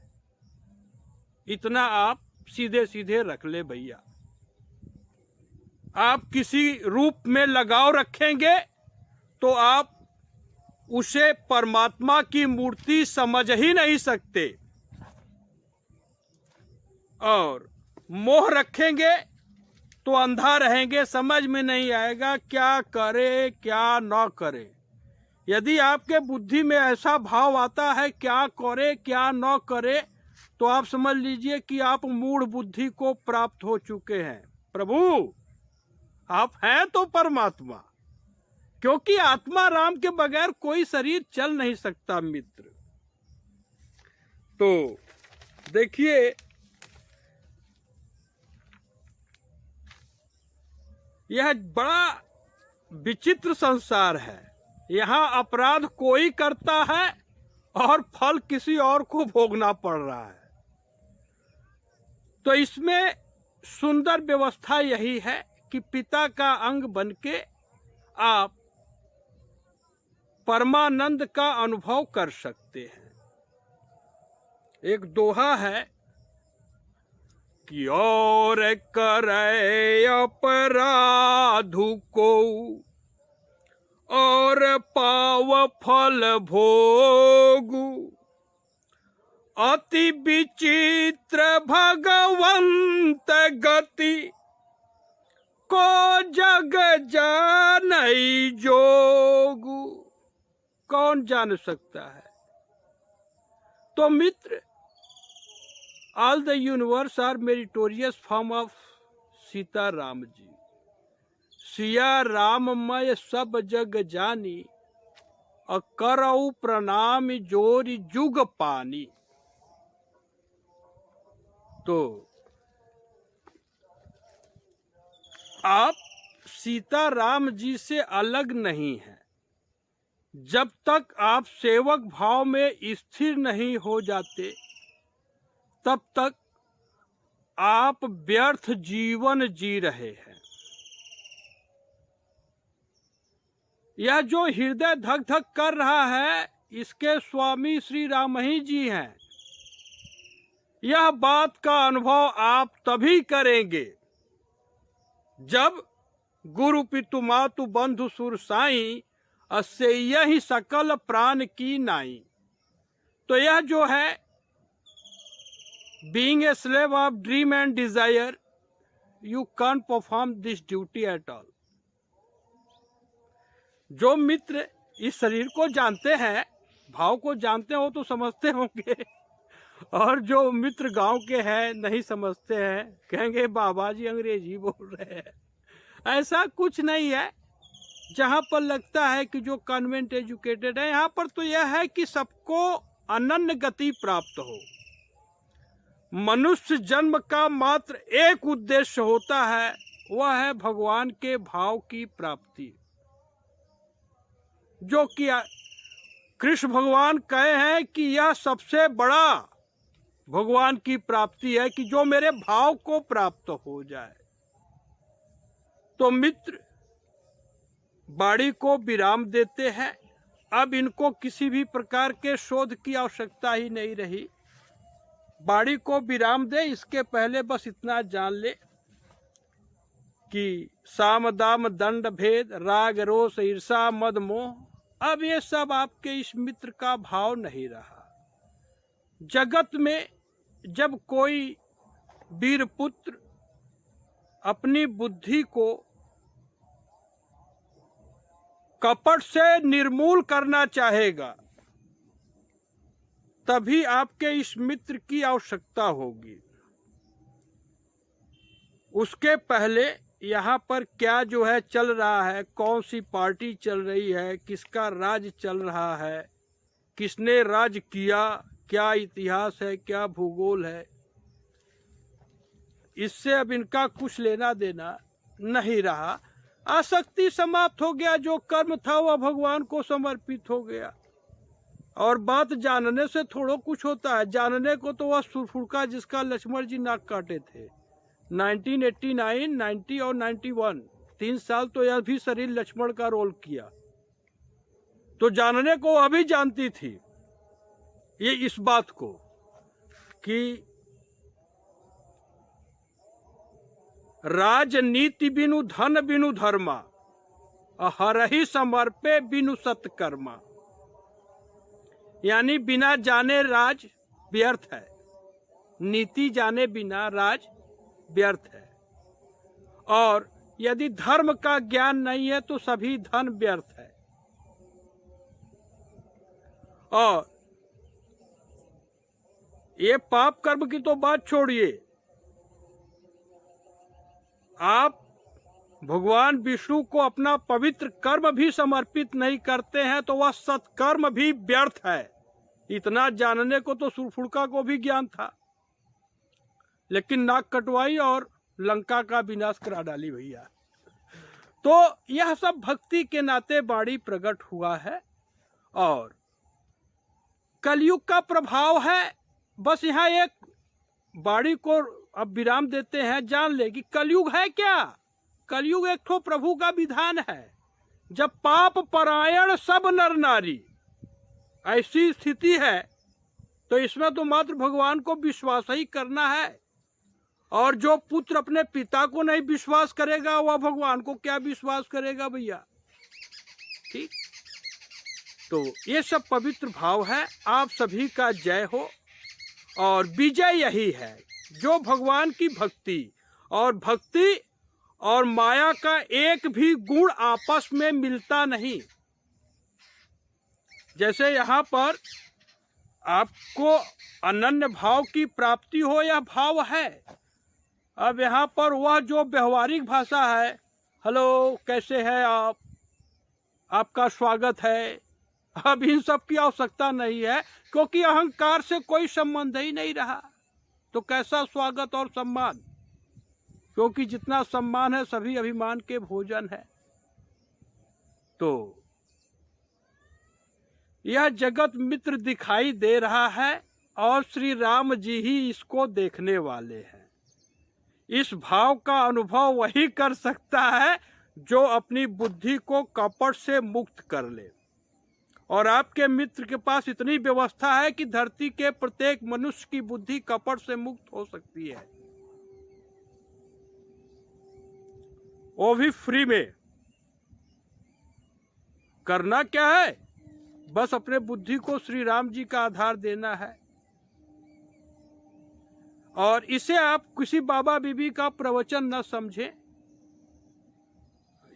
इतना आप सीधे सीधे रख ले भैया। आप किसी रूप में लगाव रखेंगे तो आप उसे परमात्मा की मूर्ति समझ ही नहीं सकते, और मोह रखेंगे तो अंधा रहेंगे, समझ में नहीं आएगा क्या करे क्या न करे। यदि आपके बुद्धि में ऐसा भाव आता है क्या करे क्या न करे, तो आप समझ लीजिए कि आप मूढ़ बुद्धि को प्राप्त हो चुके हैं। प्रभु आप हैं तो परमात्मा, क्योंकि आत्मा राम के बगैर कोई शरीर चल नहीं सकता मित्र। तो देखिए, यह बड़ा विचित्र संसार है। यहाँ अपराध कोई करता है और फल किसी और को भोगना पड़ रहा है। तो इसमें सुंदर व्यवस्था यही है कि पिता का अंग बनके आप परमानंद का अनुभव कर सकते हैं। एक दोहा है कि और करे अपराधु को और पाव फल भोगु, अति विचित्र भगवंत गति को जग जानई जोगु। कौन जान सकता है? तो मित्र, all the universe are meritorious form of Sita Ram ji. Siya राममय सब जग जानी, करऊ प्रणाम जोरी जुग पानी। तो आप सीता राम जी से अलग नहीं हैं। जब तक आप सेवक भाव में स्थिर नहीं हो जाते, तब तक आप व्यर्थ जीवन जी रहे हैं। यह जो हृदय धक धक कर रहा है, इसके स्वामी श्री राम ही जी हैं। यह बात का अनुभव आप तभी करेंगे जब गुरु पितु मातु बंधु सुर साई, अस्य यही सकल प्राण की नाई। तो यह जो है being a slave of dream and desire, you can't perform this duty at all. जो मित्र इस शरीर को जानते हैं, भाव को जानते हो तो समझते होंगे, और जो मित्र गांव के हैं नहीं समझते हैं, कहेंगे बाबा जी अंग्रेजी बोल रहे हैं। ऐसा कुछ नहीं है। जहां पर लगता है कि जो कॉन्वेंट एजुकेटेड है, यहाँ पर तो यह है कि सबको अनन्य गति प्राप्त हो। मनुष्य जन्म का मात्र एक उद्देश्य होता है, वह है भगवान के भाव की प्राप्ति। जो कि कृष्ण भगवान कहे हैं कि यह सबसे बड़ा भगवान की प्राप्ति है कि जो मेरे भाव को प्राप्त हो जाए। तो मित्र वाणी को विराम देते हैं। अब इनको किसी भी प्रकार के शोध की आवश्यकता ही नहीं रही। वाणी को विराम दे, इसके पहले बस इतना जान ले कि साम दाम दंड भेद राग रोष ईर्षा मद मोह, अब ये सब आपके इस मित्र का भाव नहीं रहा। जगत में जब कोई वीर पुत्र अपनी बुद्धि को कपट से निर्मूल करना चाहेगा, तभी आपके इस मित्र की आवश्यकता होगी। उसके पहले यहाँ पर क्या जो है चल रहा है, कौन सी पार्टी चल रही है, किसका राज चल रहा है, किसने राज किया, क्या इतिहास है, क्या भूगोल है, इससे अब इनका कुछ लेना देना नहीं रहा। आसक्ति समाप्त हो गया। जो कर्म था वह भगवान को समर्पित हो गया। और बात जानने से थोड़ा कुछ होता है। जानने को तो वह सुरफुड़का जिसका लक्ष्मण जी नाक काटे थे 1989, 90 और 91, 3 साल तो यह भी शरीर लक्ष्मण का रोल किया। तो जानने को अभी जानती थी ये इस बात को कि राजनीति बिनु धन बिनु धर्मा, हरहि समर्पे बिनु सत्कर्मा। यानी बिना जाने राज व्यर्थ है, नीति जाने बिना राज व्यर्थ है, और यदि धर्म का ज्ञान नहीं है तो सभी धन व्यर्थ है। और ये पाप कर्म की तो बात छोड़िए, आप भगवान विष्णु को अपना पवित्र कर्म भी समर्पित नहीं करते हैं तो वह सत्कर्म भी व्यर्थ है। इतना जानने को तो सुरफुड़का को भी ज्ञान था, लेकिन नाक कटवाई और लंका का विनाश करा डाली भैया। तो यह सब भक्ति के नाते वाणी प्रकट हुआ है और कलयुग का प्रभाव है। बस यहाँ एक वाणी को अब विराम देते हैं, जान ले कि कलयुग है क्या। कलयुग एक ठो प्रभु का विधान है। जब पाप परायण सब नर नारी, ऐसी स्थिति है तो इसमें तो मात्र भगवान को विश्वास ही करना है। और जो पुत्र अपने पिता को नहीं विश्वास करेगा वह भगवान को क्या विश्वास करेगा भैया। ठीक, तो ये सब पवित्र भाव है। आप सभी का जय हो। और विजय यही है, जो भगवान की भक्ति और माया का एक भी गुण आपस में मिलता नहीं। जैसे यहाँ पर आपको अनन्य भाव की प्राप्ति हो, यह भाव है। अब यहाँ पर वह जो व्यवहारिक भाषा है, हेलो कैसे हैं आप, आपका स्वागत है, अब इन सब की आवश्यकता नहीं है, क्योंकि अहंकार से कोई संबंध ही नहीं रहा। तो कैसा स्वागत और सम्मान, क्योंकि जितना सम्मान है सभी अभिमान के भोजन है। तो यह जगत मित्र दिखाई दे रहा है और श्री राम जी ही इसको देखने वाले हैं। इस भाव का अनुभव वही कर सकता है जो अपनी बुद्धि को कपट से मुक्त कर ले। और आपके मित्र के पास इतनी व्यवस्था है कि धरती के प्रत्येक मनुष्य की बुद्धि कपट से मुक्त हो सकती है, वो भी फ्री में। करना क्या है, बस अपने बुद्धि को श्री राम जी का आधार देना है। और इसे आप किसी बाबा बीबी का प्रवचन न समझें,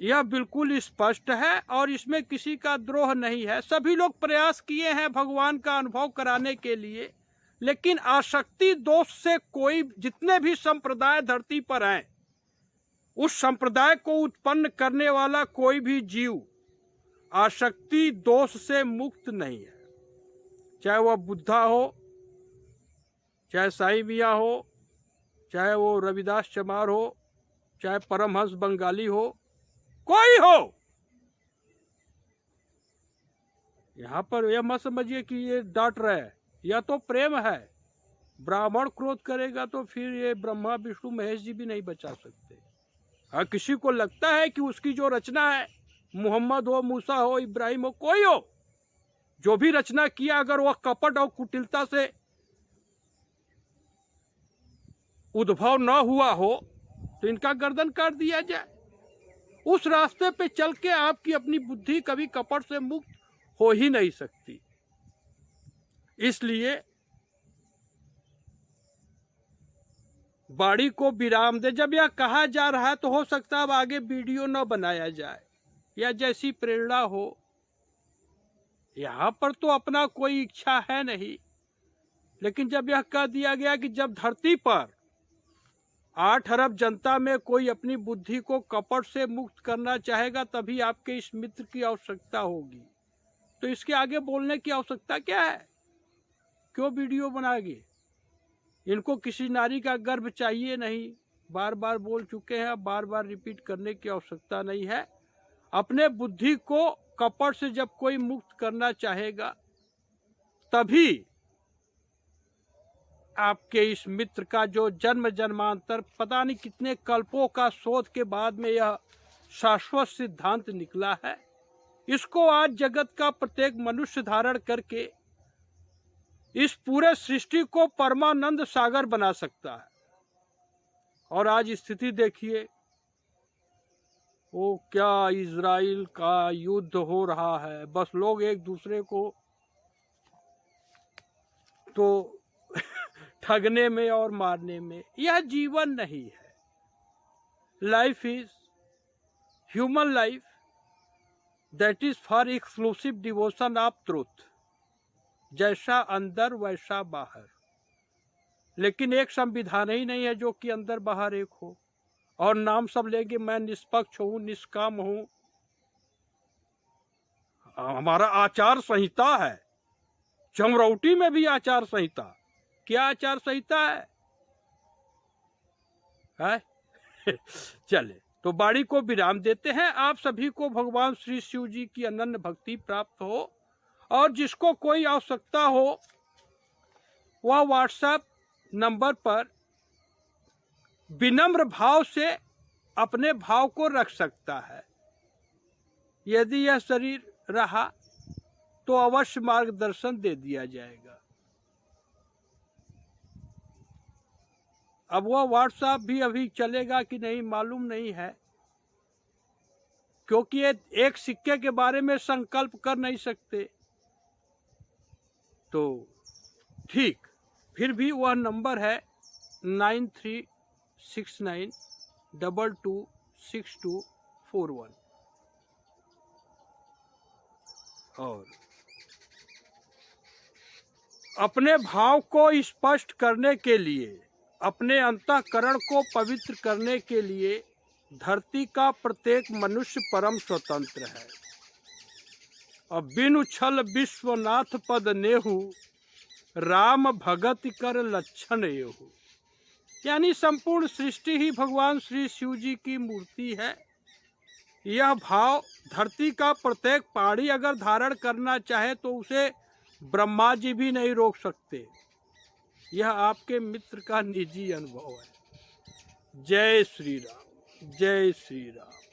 यह बिल्कुल स्पष्ट है और इसमें किसी का द्रोह नहीं है। सभी लोग प्रयास किए हैं भगवान का अनुभव कराने के लिए, लेकिन आसक्ति दोष से कोई, जितने भी संप्रदाय धरती पर हैं, उस संप्रदाय को उत्पन्न करने वाला कोई भी जीव आसक्ति दोष से मुक्त नहीं है। चाहे वह बुद्धा हो, चाहे साई मियाँ हो, चाहे वो रविदास चमार हो, चाहे परमहंस बंगाली हो, कोई हो। यहाँ पर यह मत समझिए कि ये डांट रहे हैं, यह तो प्रेम है। ब्राह्मण क्रोध करेगा तो फिर ये ब्रह्मा विष्णु महेश जी भी नहीं बचा सकते। हाँ, किसी को लगता है कि उसकी जो रचना है, मोहम्मद हो, मूसा हो, इब्राहिम हो, कोई हो, जो भी रचना किया, अगर वह कपट और कुटिलता से उद्भव न हुआ हो तो इनका गर्दन काट दिया जाए। उस रास्ते पे चल के आपकी अपनी बुद्धि कभी कपट से मुक्त हो ही नहीं सकती। इसलिए वाणी को विराम दे। जब यह कहा जा रहा है तो हो सकता है अब आगे वीडियो न बनाया जाए या जैसी प्रेरणा हो। यहाँ पर तो अपना कोई इच्छा है नहीं, लेकिन जब यह कह दिया गया कि जब धरती पर 8 अरब जनता में कोई अपनी बुद्धि को कपट से मुक्त करना चाहेगा तभी आपके इस मित्र की आवश्यकता होगी, तो इसके आगे बोलने की आवश्यकता क्या है? क्यों वीडियो बनाएगी? इनको किसी नारी का गर्भ चाहिए नहीं, बार बार बोल चुके हैं, बार बार रिपीट करने की आवश्यकता नहीं है। अपने बुद्धि को कपट से जब कोई मुक्त करना चाहेगा तभी आपके इस मित्र का जो जन्म जन्मांतर पता नहीं कितने कल्पों का शोध के बाद में यह शाश्वत सिद्धांत निकला है, इसको आज जगत का प्रत्येक मनुष्य धारण करके इस पूरे सृष्टि को परमानंद सागर बना सकता है। और आज स्थिति देखिए, वो क्या इजराइल का युद्ध हो रहा है, बस लोग एक दूसरे को तो ठगने में और मारने में। यह जीवन नहीं है। Life is human life that is for exclusive devotion of truth. जैसा अंदर वैसा बाहर, लेकिन एक संविधान ही नहीं है जो कि अंदर बाहर एक हो। और नाम सब लेंगे, मैं निष्पक्ष हूं, निष्काम हूं। हमारा आचार संहिता है, चमरौटी में भी आचार संहिता। क्या आचार संहिता है? चले तो वाणी को विराम देते हैं। आप सभी को भगवान श्री शिव जी की अनन्य भक्ति प्राप्त हो, और जिसको कोई आवश्यकता हो वह व्हाट्सएप नंबर पर विनम्र भाव से अपने भाव को रख सकता है। यदि यह शरीर रहा तो अवश्य मार्गदर्शन दे दिया जाएगा। अब वह व्हाट्सएप भी अभी चलेगा कि नहीं मालूम नहीं है, क्योंकि ये एक सिक्के के बारे में संकल्प कर नहीं सकते। तो ठीक, फिर भी वह नंबर है 9369226241। और अपने भाव को स्पष्ट करने के लिए, अपने अंतःकरण को पवित्र करने के लिए धरती का प्रत्येक मनुष्य परम स्वतंत्र है। और बिनु छल विश्वनाथ पद नेहु, राम भगत कर लक्षण एहु। यानी संपूर्ण सृष्टि ही भगवान श्री शिव जी की मूर्ति है। यह भाव धरती का प्रत्येक प्राणी अगर धारण करना चाहे तो उसे ब्रह्मा जी भी नहीं रोक सकते। यह आपके मित्र का निजी अनुभव है। जय श्री राम, जय श्री राम।